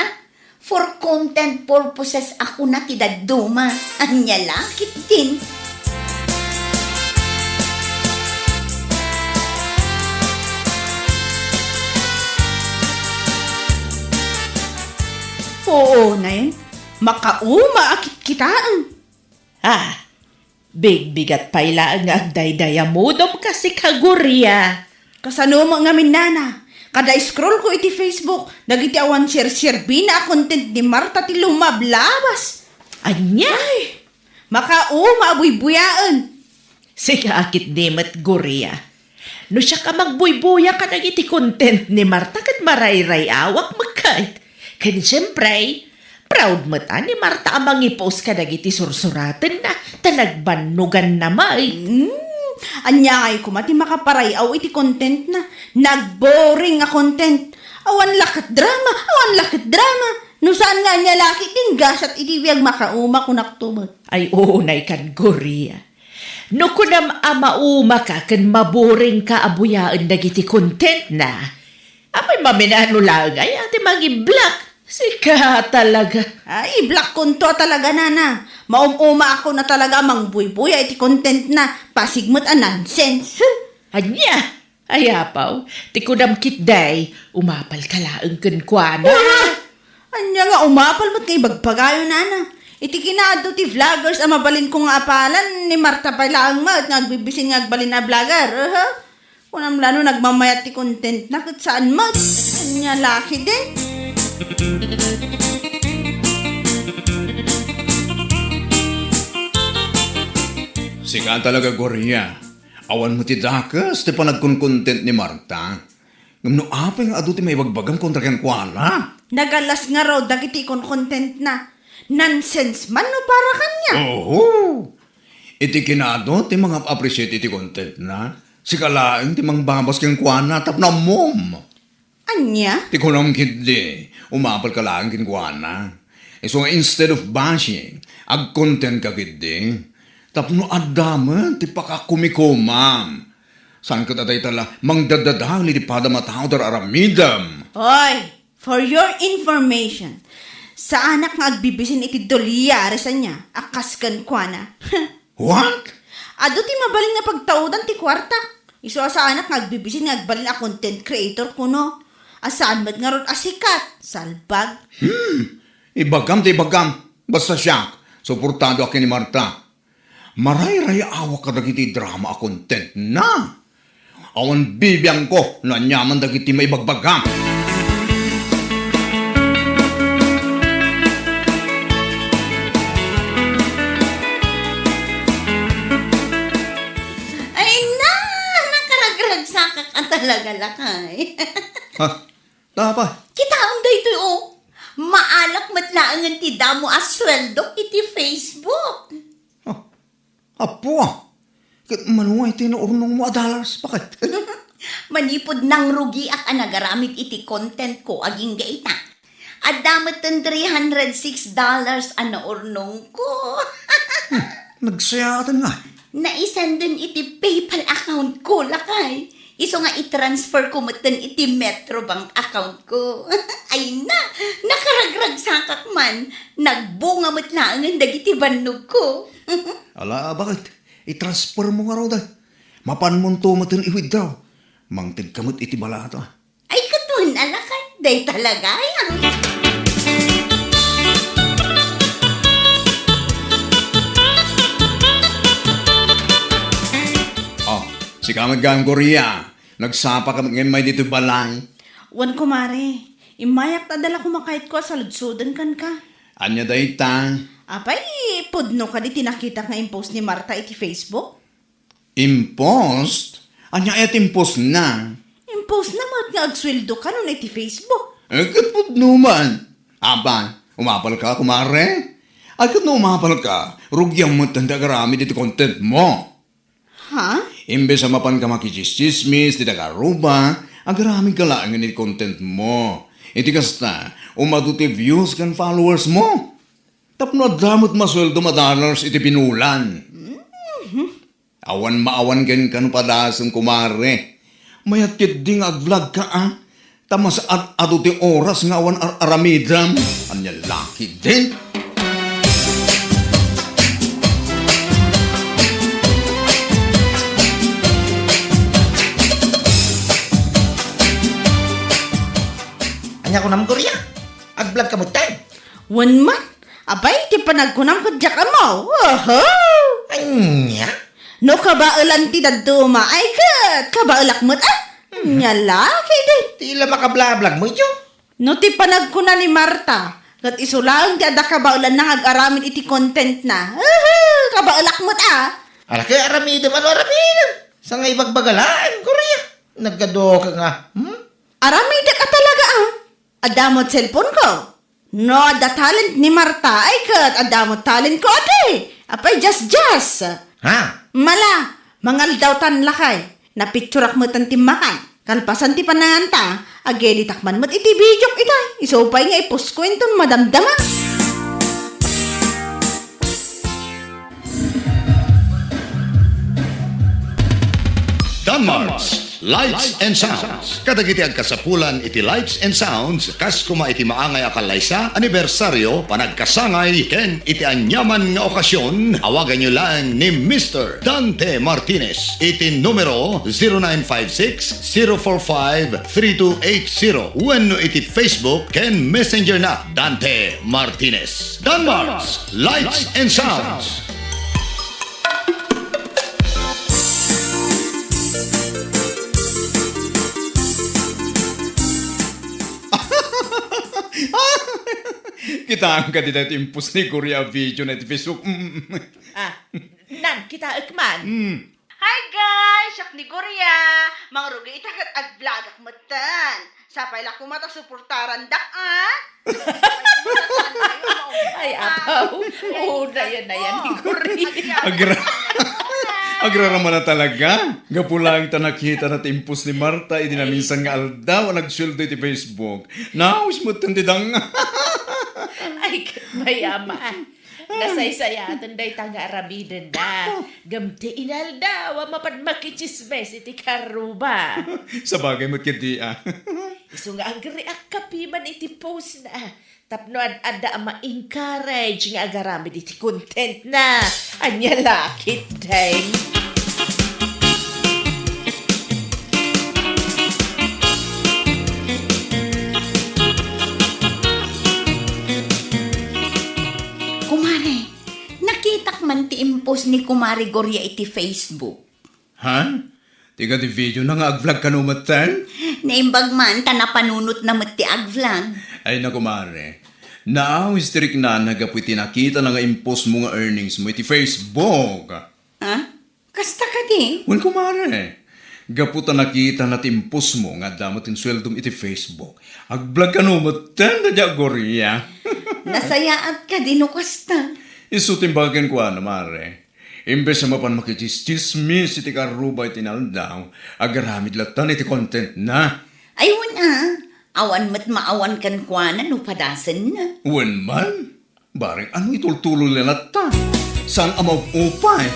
For content purposes ako na tidaduma. Anya lakit din. Oo, nay. Makauma akit kitaan. Big-bigat pa ila ang agdaydaya mo dom kasi kagurya. Kasano mo nga minana. Kada scroll ko iti Facebook, dagiti awan share bina content ni Marta ti lumablabas. Anya? Makauma abuy-buyaan. Sige akit dimat gurya. No siya ka magbuybuya ka iti content ni Marta kat marayray awak magkait. Kaya siyempre, proud mo ta ni Marta amang i-post ka iti sursuratan na talagbanugan na may. Anya ngay kumati makaparayaw iti content na. Nagboring nga content. Awan lakat drama. No saan nga niya laki din gasat iti biyag makauma kunaktumot. Ay unay kan gurya. No kunam amauma ka kan maboring ka abuyaan dagiti content na. Apay maminano lang ay ati magi-block. Sika talaga. Ay, black kunto talaga nana. Maumuma ako na talaga mangbuybuya iti content na pasigmot nonsense. Anya, ayapaw, ti kunam kitday, umapal ka laang kunkwana. Anya nga umapal mo't kay bagpagayo nana. Iti kinado ti vloggers ang mabalin kong apalan ni Marta pala ang mat nagbibisin nga agbalin na vlogger. Kunam lano nagmamayat ti content na kat saan mat. Anya laki din. Sika talaga gorya. Awan mo ti dakas, ti panagkon-content ni Marta. Ngam no apay nga adu ti may bagbagang kontra ken kuala. Nagalas nga raw dagiti kon content na. Nonsense man no para kanya. Oo. Iti kinado, ti mga appreciate iti content na. Sika laing ti mang babas ken kuana tapna mom. Anya? Ti kunam kiddi, umapal ka laing ken kuana. So instead of bashing, ag-content ka kiddi. Tapno adama, ti pakakumikomam. Saan ka tatay tala, mangdadadali di pada matao dar aramidam. Hoy, for your information, sa anak nga agbibisin iti dolyare sa niya, akas kan kwa na. What? Ado ti mabaling na pagtaudan ti kwarta. Iso sa anak nga agbibisin nga agbalin na content creator kuno. Asaan mat nga ron asikat, salbag. Ibagam ti ibagam. Basta siya, suportado akin ni Marta. Maray-ray awak ka dagiti drama a content na. Awan bibiyang ko na nyaman dagiti may bagbagam. talaga lakay. Ha? Dapat. Kita ang dayto oh. Maalak matlaangan ti damo as sweldo iti Facebook. Apo, kat manuay tinuurnong mo $, bakit? Manipod ng rugi ak anagaramit iti content ko aging gaita. At damat ng $306 ang naurnong ko. Nagsayatan nga. Naisan din iti PayPal account ko, lakay. Iso nga i-transfer ko matan iti Metrobank account ko. Ay na, nakaragrag sakak man. Nagbunga matlaangan dagiti bannog ko. Ala, bakit? I-transfer mo nga raw dahil. Mapan mo to matan i-withdraw. Mangtig kamot iti balato. Ay katun, alakay. Day talaga yan. Oh, si Kamaggang Korea. Nagsapa ka ngayon may dito balay. Wan kumare, imayak tadala kumakait ko sa ludsudan kan ka. Anya day ta? Apay, pudno ka di tinakita nga impost ni Marta iti Facebook? Impost? Anya et impost na? Impost na mat nga agsweldo ka nun iti Facebook. Kapag naman. Aba, umapal ka, kumare? Agad na umapal ka, rugyang mo tanda karami dito content mo. Ha? Imbes sa mapan ka makichismismis, di nagaruba, agarami ka lang ang content mo. Iti kasta, umatuti views kan followers mo. Tapno damot masweldo $, iti pinulan. Awan maawan kan kanu padasang kumare. Mayat kit ding ag-vlog ka Tamas at aduti oras nga awan aramidam. Anya laki din. Anya ko naman Korea. Ag-vlog ka mo tayo. Wan man? Apay, ti panagkunam ko dyak mo. Oho! Anya? No kabailan ti daduma. Ay kat, kabailak mo't Nyalaki din. Tila makabla-vlog mo ito. No ti panagkuna ni Marta. Kat isulaang ti ada kabailan na ag-aramin iti content na. Kabailak mo't Ala kay aramidam, ano aramidam? Sa nga ibagbagalaan, Korea. Nagkado ka nga. Aramida ka talaga Adamot cellphone ko. No, ada talent ni Marta. Ay kat, adamot talent ko ade. Apay, just. Ha? Mala, mangal daw tan lakay. Napicturak mo tan timakan. Kalpasan ti pananganta. Ageni takman mo't iti video itay. Isopay nga ipos ko inton madamdama. Danmarts, Lights and Sounds. Kadagiti ang kasapulan iti Lights and Sounds, kas kuma iti maangay akalaysa, anibersaryo, panagkasangay, ken iti anyaman nga okasyon, awagan nyo lang ni Mr. Dante Martinez. Iti numero 0956-045-3280. Wenno iti Facebook, ken Messenger na Dante Martinez. Danmarts, Lights and Sounds. Kita ang kadita impus ni Korea video na iti Facebook. Nan, kita ikman. Hi guys! Sak ni Korea! Mangrugi itakat ag-vlog ak matan. Sapay la kumata suportaran dak Ay, apaw. Una yan na yan ni Korea. Agrarama na talaga. Gapulang ta nakita na timpus ni Marta, idi na minsan nga aldaw nagsuldo iti Facebook. Naus mo tandidang. Ay, mayama. Nasaysayatan day tanga aramidan da. Gamti inal daw, mapad makichismes iti karuba. Sa bagay mo't kiti Iso nga agreak kapiman iti post na. Tapno ada ma-encourage nga agaramid iti content na. Anya lakit day. Kumare, nakitak man ti impos ni Kumari Goria iti Facebook. Ha? Tiga ti video na nga ag-vlog ka numatan? Naimbag man, tanapanunot na mat ti ag-vlog. Ay na kumare. Naaw histerik na nagapu iti nakita na nga impos mo nga earnings mo iti Facebook. Ha? Kasta ka di? Well kumare. Gaputa nakita na timpos mo nga damot in sweldom iti Facebook. Agblog ka no matan na dya Goria. Nasayaat ka din o kasta. Isutimbagan ko mare. Imbes na mapan makichismis iti karuba iti naldaw, agaramid latan iti content na. Ay, wala. Awan mat maawan kan kuana no padasan na. Wen man, bareng ano itultulo nila ta? Saan amaw upay?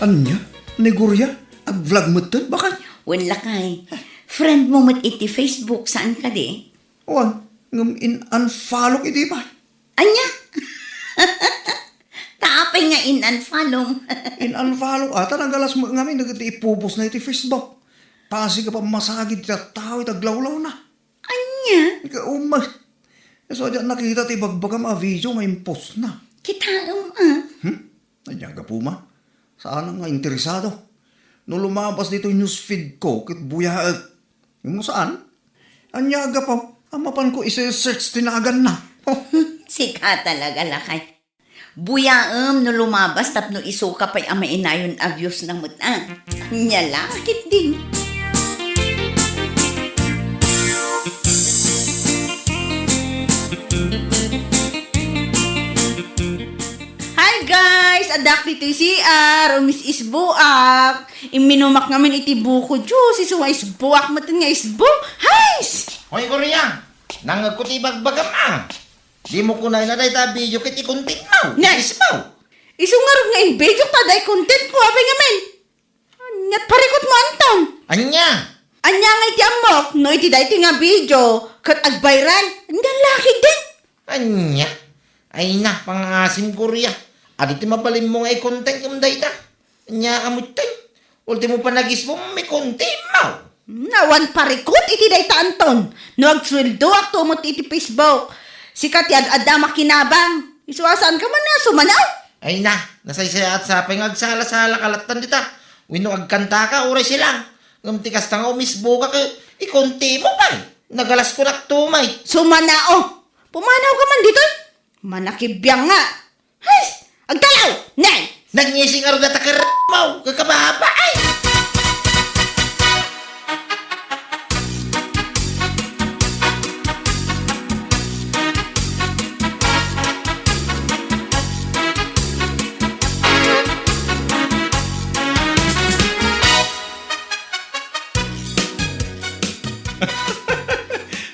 Anya? Negorya? Ag-vlog mo ito? Baka? Wala kay. Friend mo mat iti Facebook, saan ka di? Wan, ngam in-unfollow iti ba? Anya? Taapay nga in-unfollow. In-unfollow ata, nagalas mo ngamin, ipupos na iti Facebook. Pasi ka pa masagid iti tao, itaglawlaw na. Anya? Ika umay. So, dyan nakita ti bagbaga mga video nga impos na. Kita Anya ka po ma? Saan nga interesado? No lumabas dito yung newsfeed ko, kit buyaag. Yung saan? Anya ka pa, amapan ko isa-search tinagan na. Sika talaga lakay. Buyaam no lumabas tap no isuka pa'y ama inayon abuse ng muta. Nyala, kit din. Hi guys! Adak dito CR, Miss Isbuak. Iminumak namin iti buko juice, isuwa isbuak matin nga isbu. Hays! Hoy, Korea! Nangag ko ti bagbagam Di mo kunay na dahil video kiti content mo. Nice. Ispaw. Isungarog nga in video taday content ko, apay nga men. Anyat parikot mo, Anton. Anya? Anya nga iti amok, no iti dahi nga video, kat agbayran, andan laki din. Anya? Ay na, pangasim Korea. Adi ti mabalin mo nga i-content yung data. Anya kamutin. Ultimo pa nagis mo, may content mo. Nawan parikot iti dahi ta, Anton. No agsweldo akto mo iti Facebook. Sikat yan, adama kinabang. Isuasaan ka man na, sumanaw. Ay na, nasaysaya at sapay nga agsala-sala kalatan dita. Wino agkanta ka, oray silang. Ngamtikas ta nga umisbo ka ikonti mo pa. Nagalas ko naktumay. Sumanao. Pumanaw ka man dito. Manakibiyang nga. Hay! Agdalaw! Nay! Nagnyising aro na takaramaw. Kakababa ay.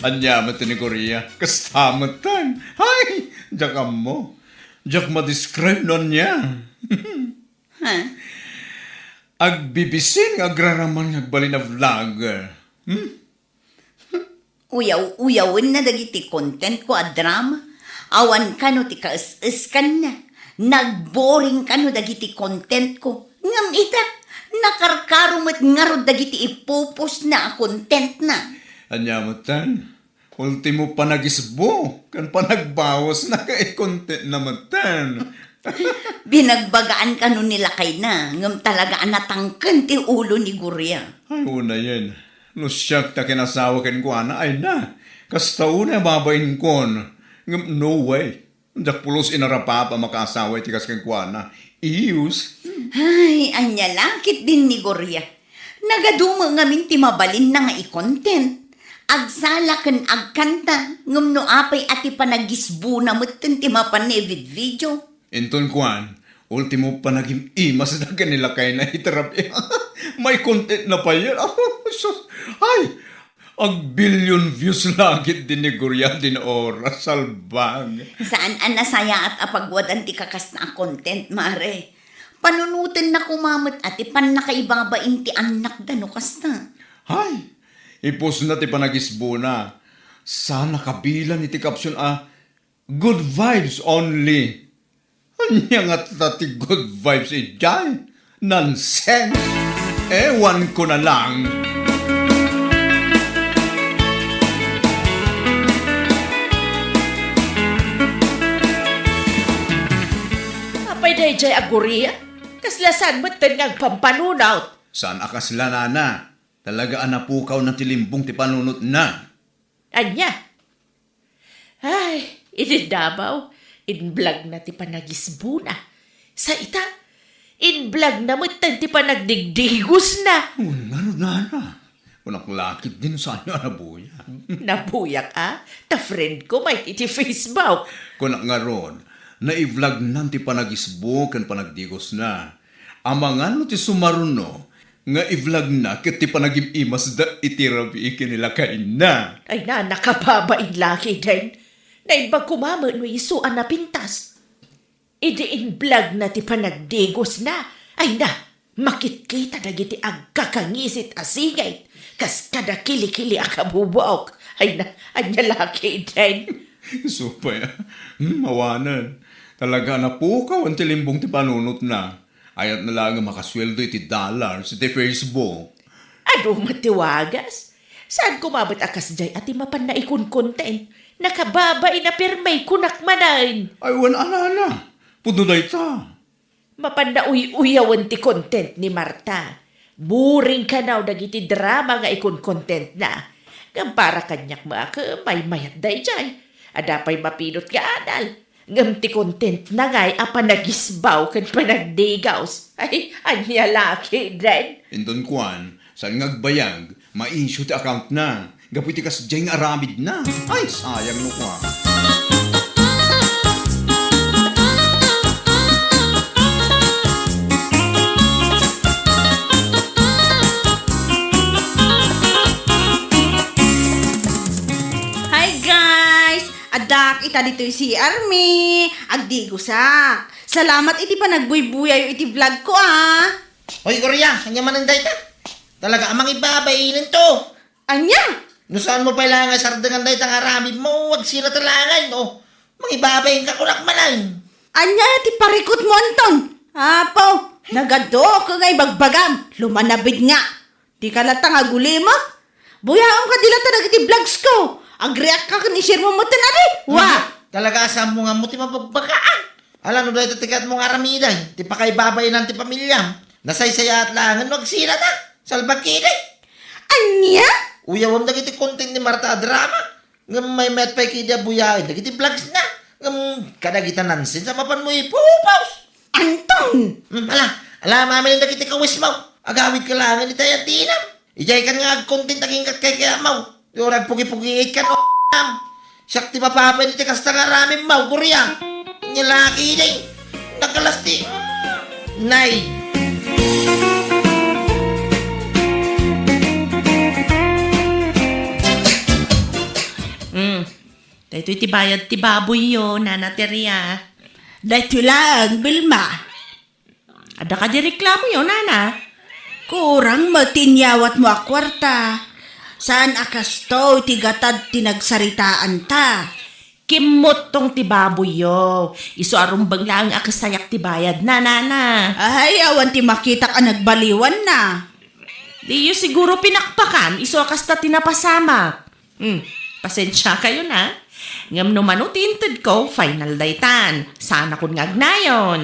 Anyaman ti ni Korea. Kastamatan. Hay! Diyak mo. Diyak ma-describe nun niya. Ha? Agbibisin agraraman ngagbali na vlog. Uyaw-uyawin na dagiti content ko a drama. Awan ka no ti kaas-iskan na. Nagboring ka no dagiti content ko. Ngam ita, nakarkarumat ngarod dagiti ipupos na a content na. Anyamatan. Ultimo pa nagisbo. Kan pa nagbawas na content namatan. Binagbagaan ka no nila kay na. Ngam talaga anatangkan ti ulo ni Guria. Ay, una yan. No siyak ta kinasawa ken ko ana, ay na. Kasta una babayin kon. No way. Dak pulos inarapa pa makasawa iti kas ken ko ana. Ius. Ay, anya langkit din ni Guria. Nagaduma ngamin ti mabalin na nga i-content. Agsala ken agkanta. Ngam no apay ati panagisbu na mutten ti mapanevid video. Inton kuan, ultimo pa naging imas na kanila kay na iterapi. May content na pa yan. Ay, ag billion views lagit din ni Guria din oras, salbang. Saan ang nasaya at apagwadan ti kakas na content, mare? Panunutin na kumamot at ipan nakaibabain ti anak da no kasta. Hay, ipos na ti panagisbo na. Sana kabilan iti caption good vibes only. Anya nga tati good vibes jay. Nonsense. Ewan ko na lang. Apay day jay aguria. Kaslasan mo ten nga pampanunaw. Saan akas lanana? Talaga anapukaw na tilimbong ti panunot na. Anya? Iti Davao, in-vlog na ti panagisbuna. Sa ita, in-vlog na mutan ti panagdigdigos na. Ano na. Kunak lakit din sa inyo na buya. Nabuyak ta friend ko may iti Facebook. Kunak nga ron, na-i-vlog na ti panagisbo kan panagdigos na. Amangan no ti sumaruno, nga i-vlog na ket ti panagim-imas da iti rabi ikinila kain na. Ay na, nakababain laki din. Naibag kumama no isuan na pintas. Idiin vlog na ti panagdigos na. Ay na, makitkita na giti agkakangisit asigay. Kas kada kili-kili akabubuok. Ay na, anya laki din. Supay, mawanan. Talaga na po ang tilimbong ti panunot na. Ayat na lang makasweldo iti dollars iti Facebook. Ano matiwagas? Saan kumabot akas jay at mapan na ikon content? Nakababay na pirmay kunak manain. Ay, ana. Pududay ta. Mapan na uyawan ti content ni Marta. Buring ka na dagiti drama nga ikon content na. Ngam para kanyak mga may mayat day jay. Adapay mapinot ka adal. Ngam ti content na ngay apanagisbaw kan panagdigaws. Ay, anya laki din. Indon kuan, saan ngagbayag, ma-issue ti account na. Gaputi kas diyang aramid na. Ay, sayang no kwa. Hi guys! Adak ita dito si Army. Agdigusak. Salamat iti pa nagbuybuyayo iti vlog ko Hoy, Korea, kanya man ang dayta. Talaga, amang ibabainin to. Anya? No saan mo pala nga sardangan dayta nga ramid mo, wag sila talangan, no? Mangibabayin ka kunak manan. Anya ti parikot mo Anton. Apo, nagado ka ngay bagbagam. Lumanabid nga. Di ka latang aguli mo. Buyaon ka dilata nagiti vlogs ko. Agreact ka kan ishare mo mo tanari. Wa! Talaga, asam mo nga mo ti mapagbagaan. Alam no dayta tikat mo nga ramiday. Ti pa kay babayin ti pamilyam. Nasaysaya at langan, wag sila ta. Salbag kiday. Anya? Uyawam na kiti content ni Marta drama. Ngam may met pa'y kida buyain. Nagiti vlogs na. Ngam kada kita nansin sa mapan mo ipupaus. Anton! Ala mamin na kiti kawis mo. Agawid ka langan ni tayo tinam. Ijay ka nga content naging kat kay kaya mo. Yorag pugi-pugi ka no Siyak ti papapay ni tikas ta nga ramin mo. Korea. Nilaki day. Nakalasti. Nay. Dahito iti bayad ti baboy yo, Nana Teria. Dahito lang, Bilma. Ada ka di reklamo yo, Nana. Kurang matinyawat mo a kwarta. Saan akas to iti gatad tinagsaritaan ta? Kimot tong ti baboy yo. Iso arumbang lang akasayak ti bayad na, Nana. Ay, awan ti makita ka nagbaliwan na. Di yo siguro pinakpakan, iso akas ta tinapasama. Pasensya kayo na. Ngam no manutintid ko, final daytan. Sana kun ngagnayon.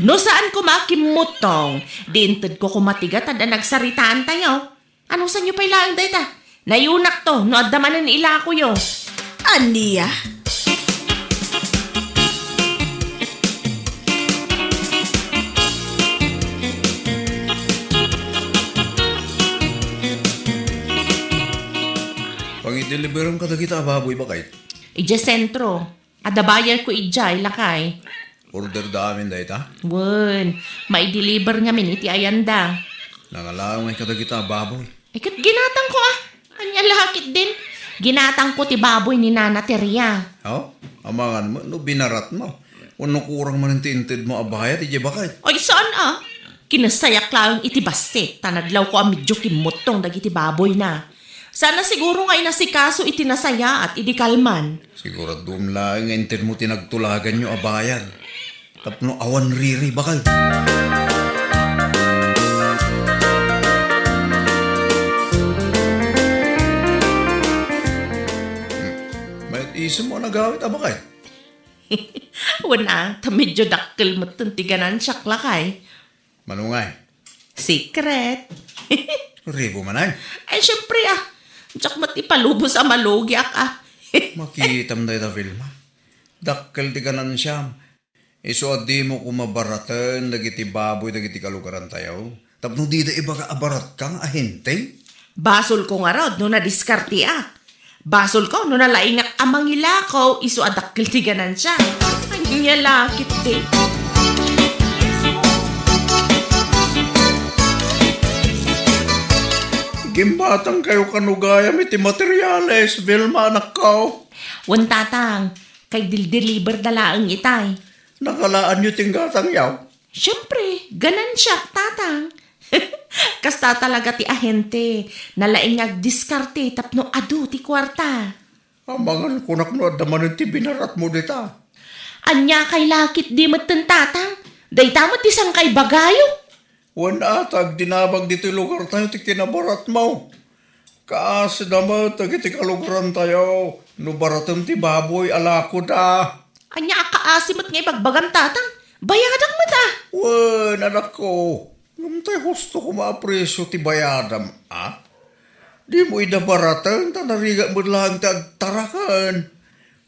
No saan ko makimutong? Dintid ko kumatigatan na nagsaritaan tayo. Anong sa inyo pa ilang dayta? Nayunak to, no adamanan ila ko yo. Aniya? Pang-i-deliveran ka na kita, baboy ba kahit? Ija sentro. Adabayar ko ijay lakay. Order da amin da ita. Wen, mai-deliver nga min iti ayanda. Nangalawang ka na kita, baboy. Ikat ginatang ko Anya lahakit din. Ginatang ko ti baboy ni Nana Teria. Oh, amangan mo, no binarat mo. Ano kurang man ang tintid mo abayat, ije ba kahit? Ay saan Kinasayak lang iti baste. Tanadlaw ko medyo kimutong dagiti baboy na. Sana siguro nga inasikaso iti nasaya at idikalman. Siguradum lang nga intid mo tinagtulagan nyo abayan. Tapno awan riri ba kayo? May isim mo nagawit aba kayo? Wana, ta medyo dakkel mo tiganan siya lakay. Manungay, Secret. ribo manay. Ay, syempre Tsak mat ipalubos ang malugyak Makitam na ita, Vilma. Dakkel ti kanan siyam. Iso di mo kumabaratan, dagiti baboy, dagiti kalugaran tayo. Tapno di da iba ka abarat kang ahente. Basol ko nga rod, no nadiskartiak. Basol ko, no nalaingak amang ilakaw, iso adakil tiganan siya. Ay, lakit din. Gimbatang kayo kanugayam iti materyales, Vilma, anak ko. Wan tatang, kay deliver dalaang itay. Nakalaan nyo tinggatang yaw. Siyempre, ganan siya, tatang. Kasta talaga ti ahente, nalaingag diskarte tapno adu ti kwarta. Amangan kunak no adaman ti binarat mo dita. Anya kay lakit di matan tatang, day tamot ti kay bagayo. Wan atag dinabag dito lugar tayo ti kinabarat mo. Kaas damat iti kalugaran tayo. No baratam ti baboy alako da. Anya akaasimot nga ibagbagan tatang, bayadak mo ta. Wan anak ko. Nung tayo gusto ko maapresyo ti bayadam, ah? Di mo idabaratan, tanariga mo lang tagtarakan.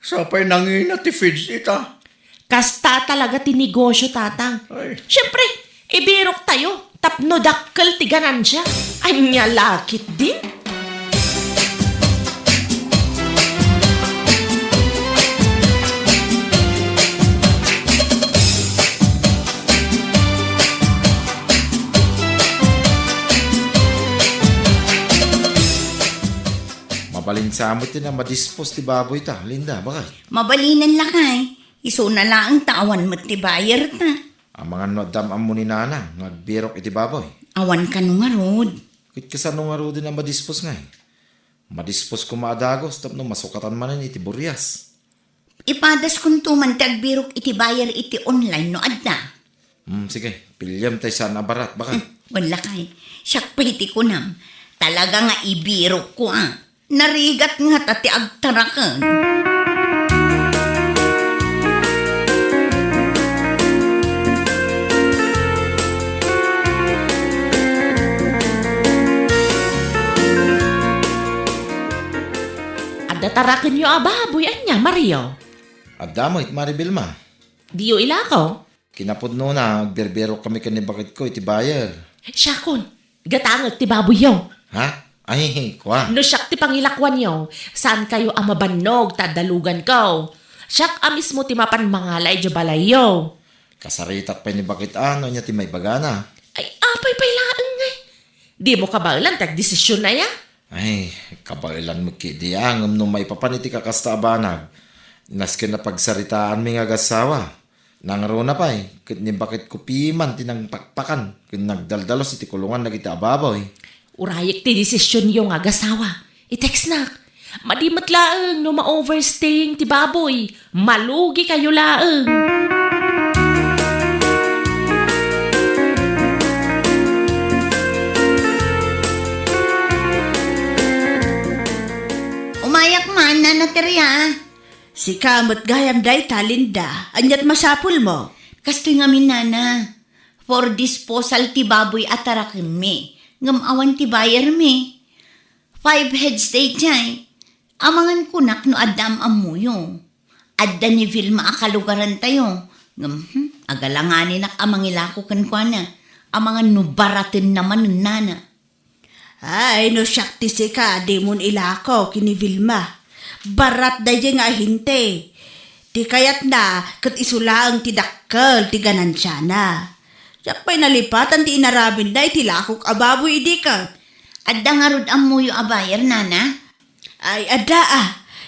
Sapay nangin ti feeds ita. Kasta talaga ti negosyo tatang. Ay. Siyempre, ibirok tayo, tapno dakkel ti ganan siya. Anya lakit din. Mabalinsamot din na madispos ti baboy ta. Linda, bakay? Mabalinan lakay. Iso na lang tawan mo ti bayar ta. Ang mga nadam mo ni nanang, nagbirok iti baboy. Awan ka nung arod. Kit kasano nga ro din na madispos nga eh. Madispos ko maadagos, tapno masukatan manan iti buryas. Ipadas kung tuman tagbirok iti bayar iti online no adda. Sige, pilyam tayo sa nabarat, bakay? Wala kay. Siyak pa iti ko nam. Talaga nga ibirok ko Narigat nga tati agtarakan. Adatarakan nyo ababoy, anya, Mario. At damoy, Maribilma. Diyo ilakaw. Kinapudno na, agberbero kami kanibakit ko, iti bayar. Siyakon, gatangot ti baboy yo. Ha? Ay, kwa. No siyak ti pangilakwan yo, saan kayo amabannog tadalugan ko. Siyak mismo ti mapan mangalay di balay yo. Kasaritat pa ni bakit ano niya ti may bagana. Ay, apay pailaan nga. Di mo kabailan, tag-desisyon na ya. Ay, kabailan mo kidiyang no may papaniti ka kasta abanag. Naskin na pagsaritaan mi nga gasawa. Nangaro na pa kit ni bakit kupiman tinang pakpakan. Kit nagdaldalos iti kulungan nagiti ababoy. Urayik ti desisyon yung agasawa. I-text na. Madimat laang no ma-overstaying ti baboy. Malugi kayo laang. Umayak man na naterya. Si kamot gayam day talinda, anyat masapul mo. Kastoy nga minana. For disposal ti baboy atarakin mi. Ngamawan ti bayar mi. 5 heads day jay. Amangan kunak no adam amuyo. Adda ni Vilma akalugaran tayo. Agalanganin nak amangilako kan kwa na. Amangan no baratin naman nun nana. Ay, no syakti si ka, di mon ilako, kini Vilma. Barat day nga hinte. Di kayat na, kat isulaang ti dakkel, ti ganansya na. Siyak pa'y nalipatan ti inarabin day, ti lakok ababoy idi ka. Adda nga rod amuyo abayar nana. Ay, ada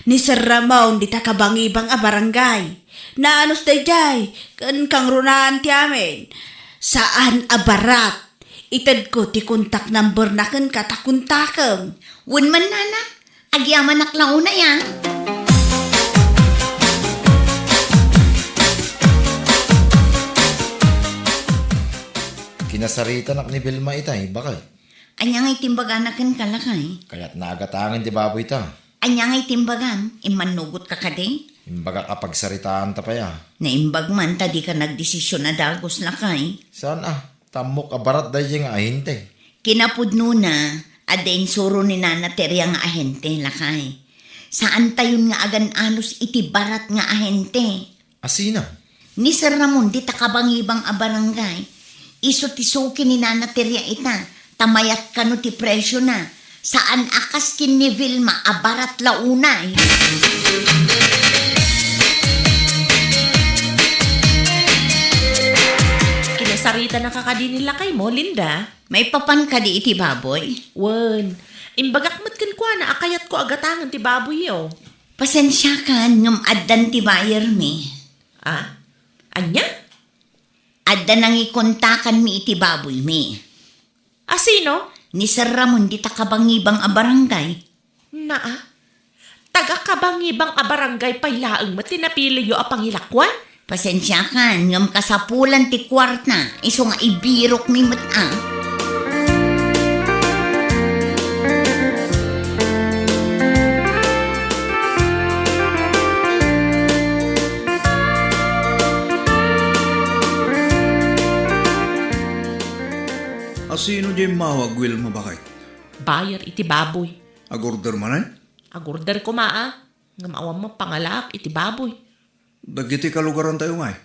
ni Sir Ramon di takabangibang a barangay. Naanos day jay, kan kang runaan ti amin. Saan a barat? Itad ko ti kontak number na kan katakuntakam. Wun man nana, agyaman naklaw na yan. Kinasarita nak ni Vilma itay, bakit? Anyang itimbagan na kan kalakay. Kaya't naagatangin ti baboy ta. Anyang itimbagan, imanugot ka kade. Imbaga kapag saritaan ta pa ya. Naimbag man, tadi ka nagdesisyon na dagos lakay. Saan tamok abarat day nga ahinte. Kinapudno na, adain suro ni Nana Terya nga ahente lakay. Saan tayon nga agan anos iti barat nga ahente? Asina? Ni Sir Ramon di takabangibang a barangay. Iso ti suki ni Nana Teria ita. Tamayat kano ti presyo na. Saan akas kin ni Vilma a barat launay. Kinasarita na kakadinila kay mo, Linda. May papan ka di iti baboy? Wen, imbagak mat kan kwa na akayat ko agatangan ti baboy yo. Pasensya ka ngam addan ti buyer mi. Ah, anya? Addan nang ikontakan mi iti baboy mi. Sino? Ni Sir Ramon di takabangibang a barangay. Naa? Taga-kabangibang a barangay pailaang mat tinapili yo a pangilakwan? Pasensya ka ngam kasapulan ti kwarta. Iso nga ibirok mi mat ah. Asino di mawag Wilma bakit? Bayar iti baboy. Agorder manan? Agorder ko maa. Nga maawam mo pangalak iti baboy. Dagiti kalugaran tayo nga eh.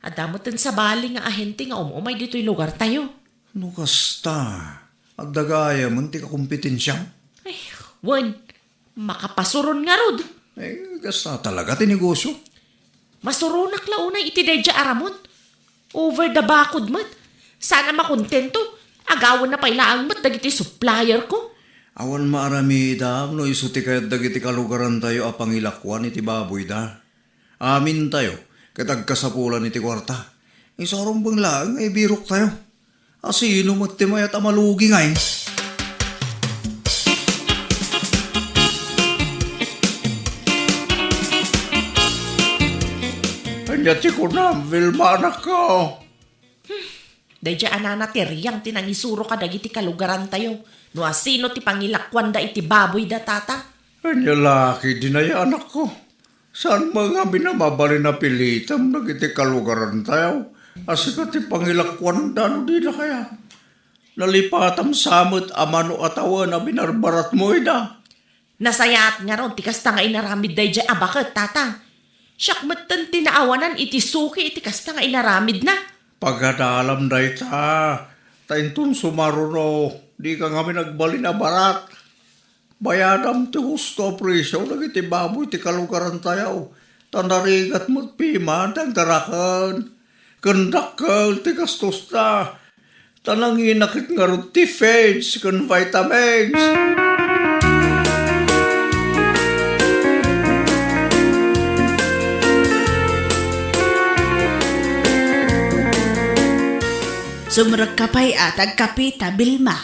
Adamoten sa bali nga ahente nga umumay dito'y lugar tayo. No kasta. Agdagaya man ti kakumpetensya. Ay, wen, makapasuron nga rod. Eh, kasta talaga ti negosyo. Masurunak launay iti dedya aramot. Over the bakod mat. Sana makontento. Agawan na pailaang mat dagiti supplier ko. Awan maarami dam no isuti kayat dagiti kalugaran tayo a pangilakwan iti baboy da. Amin tayo, katag kasapulan iti kwarta. Isarong bang lang ay birok tayo. Asino magtimay at amalugi nga eh. Anyati ko na, Vilma anak ko. Dahil anana ti riyang tinangisuro ka dagiti kalugaran tayo. No asino ti pangilakwan da iti baboy da tata. Anya laki din ay anak ko. Saan mga binamabali na pilitam nagiti kalugaran tayo? Asika ti pangilakwan dano di na kaya. Nalipatam samot amano atawa na binarbarat mo ida. Nasayat nga ron, tikas ta nga inaramid day dya abakat, tata. Siyak matan tinaawanan iti suki, iti kasta nga inaramid na. Pagadalam day ta. Taintun sumaruno. Di ka kami nagbali na barat. Bayadam ti husto presyo. Nagiti baboy ti kalugaran tayo. Tanarigat mo't pima. Dagdarakan. Kandakal ti kastos ta. Tanangin nakit nga ron ti feds. Kan vitamins. Sumurag kapay at agkapita, Bilma.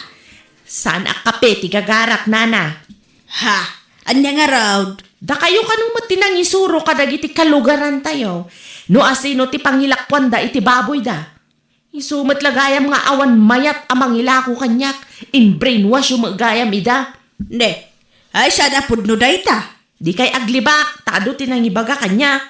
Saan akape, tigagarak, nana? Ha, anya nga raw. Da kayo kanong matinangisuro kadagiti kalugaran tayo. No asino ti pangilakwan da iti baboy da. Isumat lagayam nga awan mayat amang ilako kanyak. In brainwash yung magayam ida. Ne, ay sana pudno day ta. Di kay aglibak, tado tinangibaga kanyak.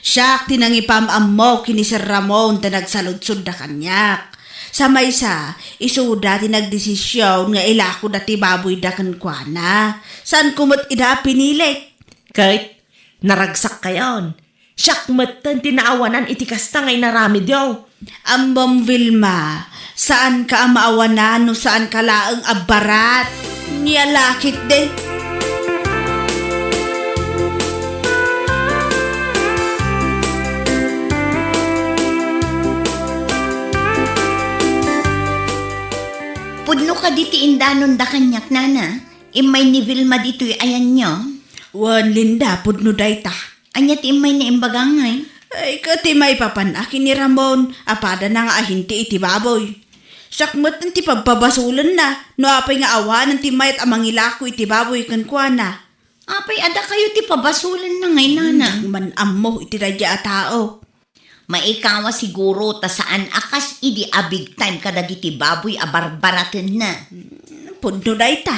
Siya tinangipam mo kini Sir Ramon ta nagsaludsod da kanyak. Sa maysa, isuda ti nagdesisyon nga ilako dati baboy da kankwana. Saan kumot ida pinilit? Kahit naragsak kayon. Siyak matan tinaawanan iti kasta ngay naramid yaw. Ambam Vilma, saan ka ang maawanan no saan ka laang abarat? Niyalakit din. Pudno ka diti indanon da kanyak, nana. Imay ni Vilma dito'y ayan nyo. Wan Linda, pudno day ta. Anya ti imay ni imbagangay. Ay, kati may papanakin ni Ramon, apada na nga ahinti iti baboy. Sakmat ng ti pagpabasulan na, no apay nga awan ng ti mayat amang ilako iti baboy kankwana. Apay ada kayo ti pabasulan na ngay, nana. Man ammo iti radya a tao. Maikawa siguro ta saan akas idi a big time kadagiti baboy a barbaraten na. Pudno day ta.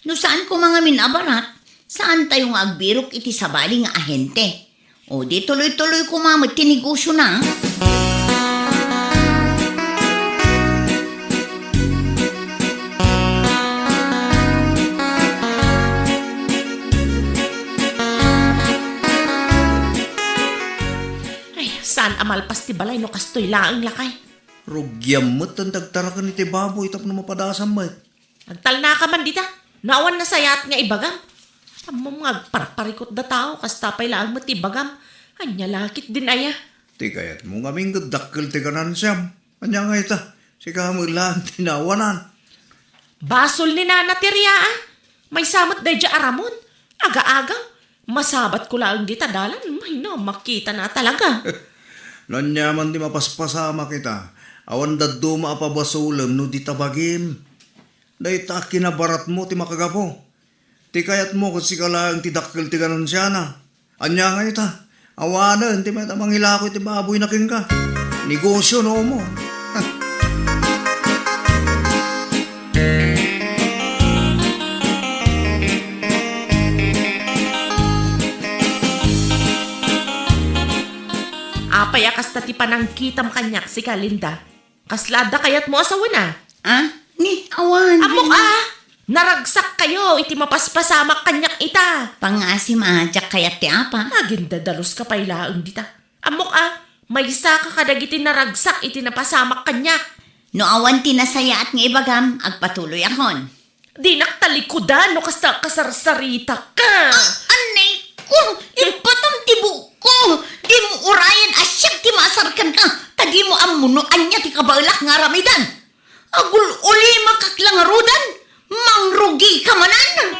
No saan ko mga minabarat? Saan tayo nga agbirok iti sabali nga ahente? O di tuloy-tuloy kumamit tinegosyo na. saan amalpas ti balay no kastoy laang lakay. Rugyam mo't ang tagtarakan iti baboy tap na mapadasan mo. Nagtalna ka man dita. Naawan na sayat nga ibagam. Amo mga parparikot da tao kas tapay laang mo ti bagam. Anya lakit din aya. Ti kayat mo ngaming gadakkel ti kanan siyam. Anya nga ita, si kamo lang tinawanan. Basol ni Nana Teria ah. May samot day dya aramon. Aga-aga. Masabat ko lang dita dalan. May no, makita na talaga. Nanyaman di mapaspasama kita. Awan daddo maapabasulam no di tabagim. Dahita kinabarat mo ti makagapo. Ti kayat mo kasi kalang ti dakkel ti kanan siya na. Anya nga ita. Awanan ti may tamang hilako ti baboy na king ka. Negosyo no mo. Apay akas ta ti panangkitam kanyak si Kalinda. Kaslada kayat mo asawa na. Ah? Ni, awan. Amok ah! Naragsak kayo, iti mapaspasamak kanyak ita. Pangasim ajak kayat ti apa. Agin dadalos ka pa ilaang dita. Amok ah, may isa ka kadagiti naragsak, iti napasamak kanyak. No awan tinasaya at nga ibagam, agpatuloy akon. Di naktalikodan, no kasta kasarsarita ka. Anay ko, ipatam tibo ko. Di mo urayan asyag ti masarkan ka. Tadi mo amuno anya ti kabalak nga ramidan. Agul uli makaklangarudan. Mangrugi ka manan.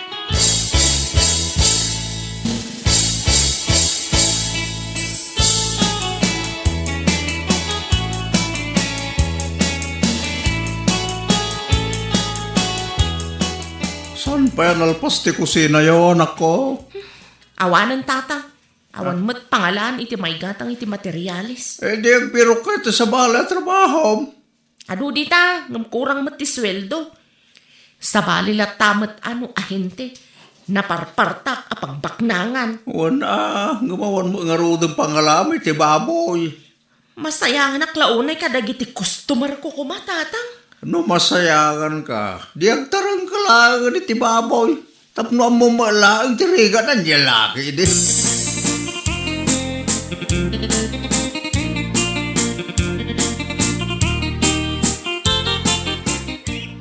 Saan pa yan alpas ti kusina yun ako? Awanan tata. Awan mo't pangalan iti may gatang iti materialis. Eh di ang piro ka ito sa bala trabaho. Ado dita, ngam kurang mo't ti sweldo. Sa balilat tamat ano ahente. Naparpartak apang baknangan. Wana, gumawan mo nga rodong pangalami ti baboy. Masayang naklaunay kadagiti customer ko kumatatang. No masayangan ka, di ang tarang kalangan iti baboy. Tapno mo malaang tiriga ng lalaki din.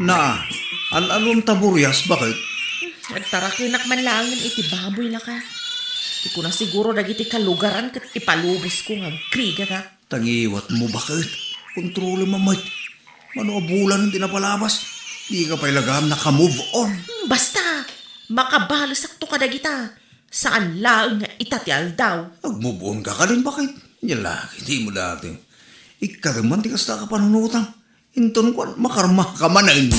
Na, anong taburyas, bakit? Nagtarakinak man lang ng iti baboy na ka. Di ko na siguro dagiti kalugaran kat ipalubos ko nga kriga ka. Tangiwat mo, bakit? Kontrole mamay. Bulan ang tinapalabas. Di ka pa ilagam naka-move on. Basta, makabalasak to kadagita. Saan lang nga itatial daw. Nag-move on ka ka din, bakit? Yan laki, di mo dati. Ikaruman, di kasta ka panunutang. Inton ko, makarma ka manan.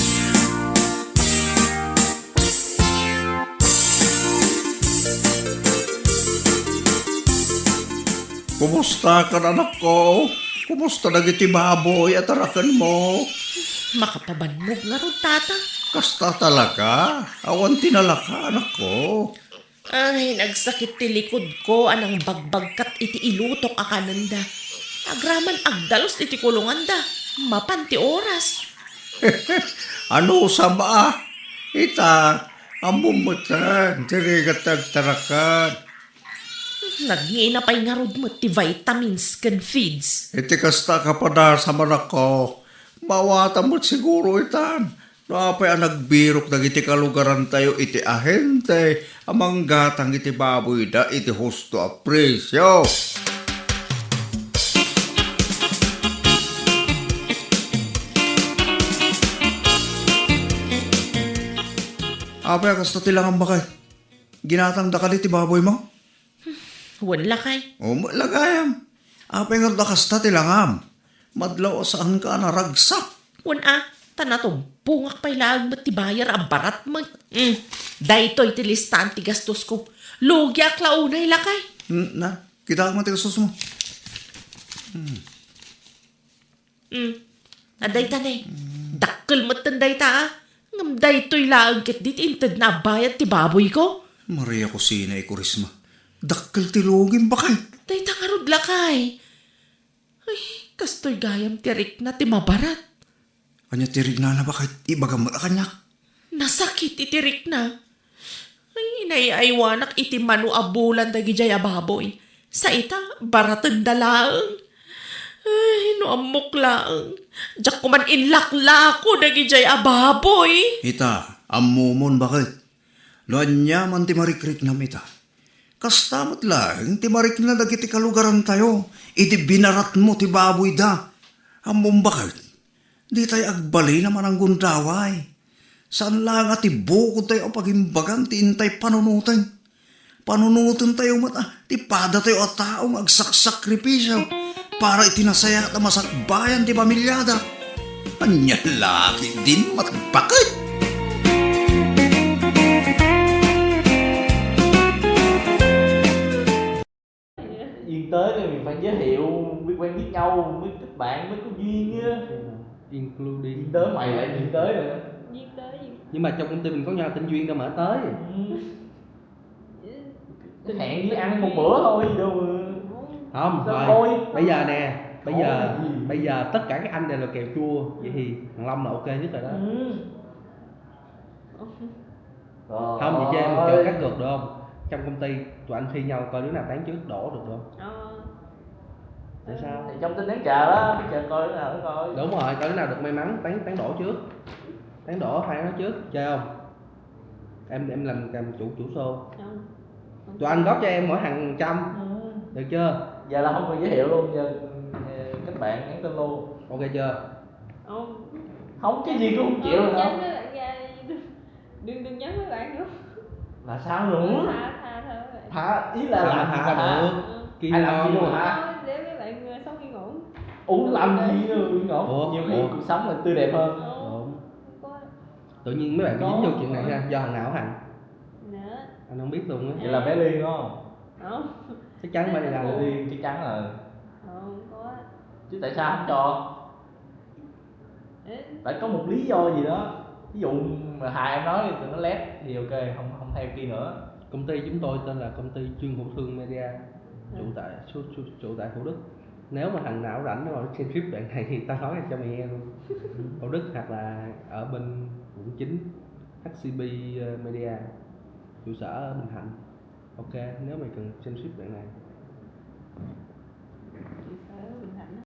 Kumusta ka, anak ko? Kumusta nagiti baboy at arakan mo? Makapabannog nga ron, tata. Kasta talaga. Awan tinalaka, anak ko. Ay, nagsakit ti likod ko. Anang bagbagkat iti ilutok akananda. Agraman agdalos iti kulungan da. Mapanti oras. Ano sa ba? Ita, ang bumutan, tirigat tarakan. Nag-iinapay nga rod mo ti vitamins can feeds. Iti kasta ka pa na sa manak ko. Mawata mo't siguro itan. Napay ang nagbirok na iti kalugaran tayo iti ahente. Amang gatang iti baboy da iti husto a presyo. Apay kasta tilangan bakay. Ginatang da ka iti baboy mo? Wala kay. O lagayam. Apay nga da kasta tilangam. Madlaw saan ka naragsak. Wala, tanatong bungak pa'y lang ti bayar ang barat mo. Dahito iti listaan ti gastos ko. Lugi ak launay lakay. Na, kita mo tigasos mo. Aday tanay. Dakkel mo tanday ta ah. Ngam dahito'y lang kit dit inted na bayad ti baboy ko. Maria Kusina Ikurisma. Dakkel ti lugim bakay. Day tangarod lakay. Ay, kastoy gayam tirik na ti mabarat. Kanya tirig na bakit ibagam mo na kanyak. Nasakit itirik na. Ay, inaiaywanak iti manu abulan dagi jay ababoy. Sa ita, baratan dalaang. Ay, no amok lang. Diyak ko man inlakla ko dagi jay ababoy. Ita, amumon bakit? Luan niya man ti marikrik nam ita. Kastamat lang, ti marik na dagiti kalugaran tayo. Iti binarat mo ti baboy da. Amum bakit? Di tayo agbali naman ang gundaway. Saan lang at ibukod tayo pagimbagan ti intay panunutan. Panunutan tayo mata, ti pada tayo at taong agsakripisyo para itinasaya at masakbayan ti pamilyada. Anya laki din matbakit. Duyên tới thì mình phải giới thiệu, biết quen biết nhau, mới kết bạn mới có duyên á. Including Duyên tới mày lại duyên tới nữa. nhưng mà trong công ty mình có nhau tên Duyên đâu mà tới. Hẹn với ăn một bữa thôi gì đâu mà. Không Sao thôi thôi? bây giờ nè, bây Thôi giờ gì? bây giờ tất cả các anh đều là kèo chua, vậy thì thằng Long là ok nhất rồi đó. Không vậy cho em một kèo cắt cược được không? Trong công ty tụi anh thi nhau coi đứa nào tán trước đổ được không? Để sao? Thì trong tin nhắn chờ đó, chờ coi đứa nào nó coi. Đúng rồi, coi đứa nào được may mắn tán đổ trước, tán đổ hai nó trước, chơi không? Em làm chủ show. Tụi anh góp cho em mỗi hàng trăm, được chưa? Giờ là không cần giới thiệu luôn, giờ kết bạn nhắn tin luôn. Ok chưa? Không, cái gì cũng không chịu rồi đâu. Đừng nhắn với bạn nữa. Là sao nữa? Thả, ý là làm gì mà thả thả? được. Kia Ai làm gì ngon. đâu mà thả? Để với bạn sống yên ổn. Uống làm gì nữa, ngọt. Ủa, Nhiều khi cuộc sống là tươi đẹp hơn. Đúng. Có Tự nhiên mấy bạn có dính vô chuyện này ha, do thằng nào hả? nữa. Anh không biết luôn á. Vậy là bé Liên đúng không? Không. Chắc chắn phải đi làm Bé được. Liên chắc chắn là. Không có. Chứ tại sao không cho? Phải có một lý do gì đó. Ví dụ mà Hà em nói thì tụi nó lép thì ok, không theo kia nữa. Công ty chúng tôi tên là công ty chuyên hữu thương media, trụ tại Thủ Đức. Nếu mà thằng nào rảnh nó ngồi xem trip đoạn này thì tao nói cho mày nghe luôn. Thủ Đức hoặc là ở bên quận 9 HCB Media, trụ sở ở Bình Thạnh. Ok, nếu mày cần xem trip đoạn này. Ở Bình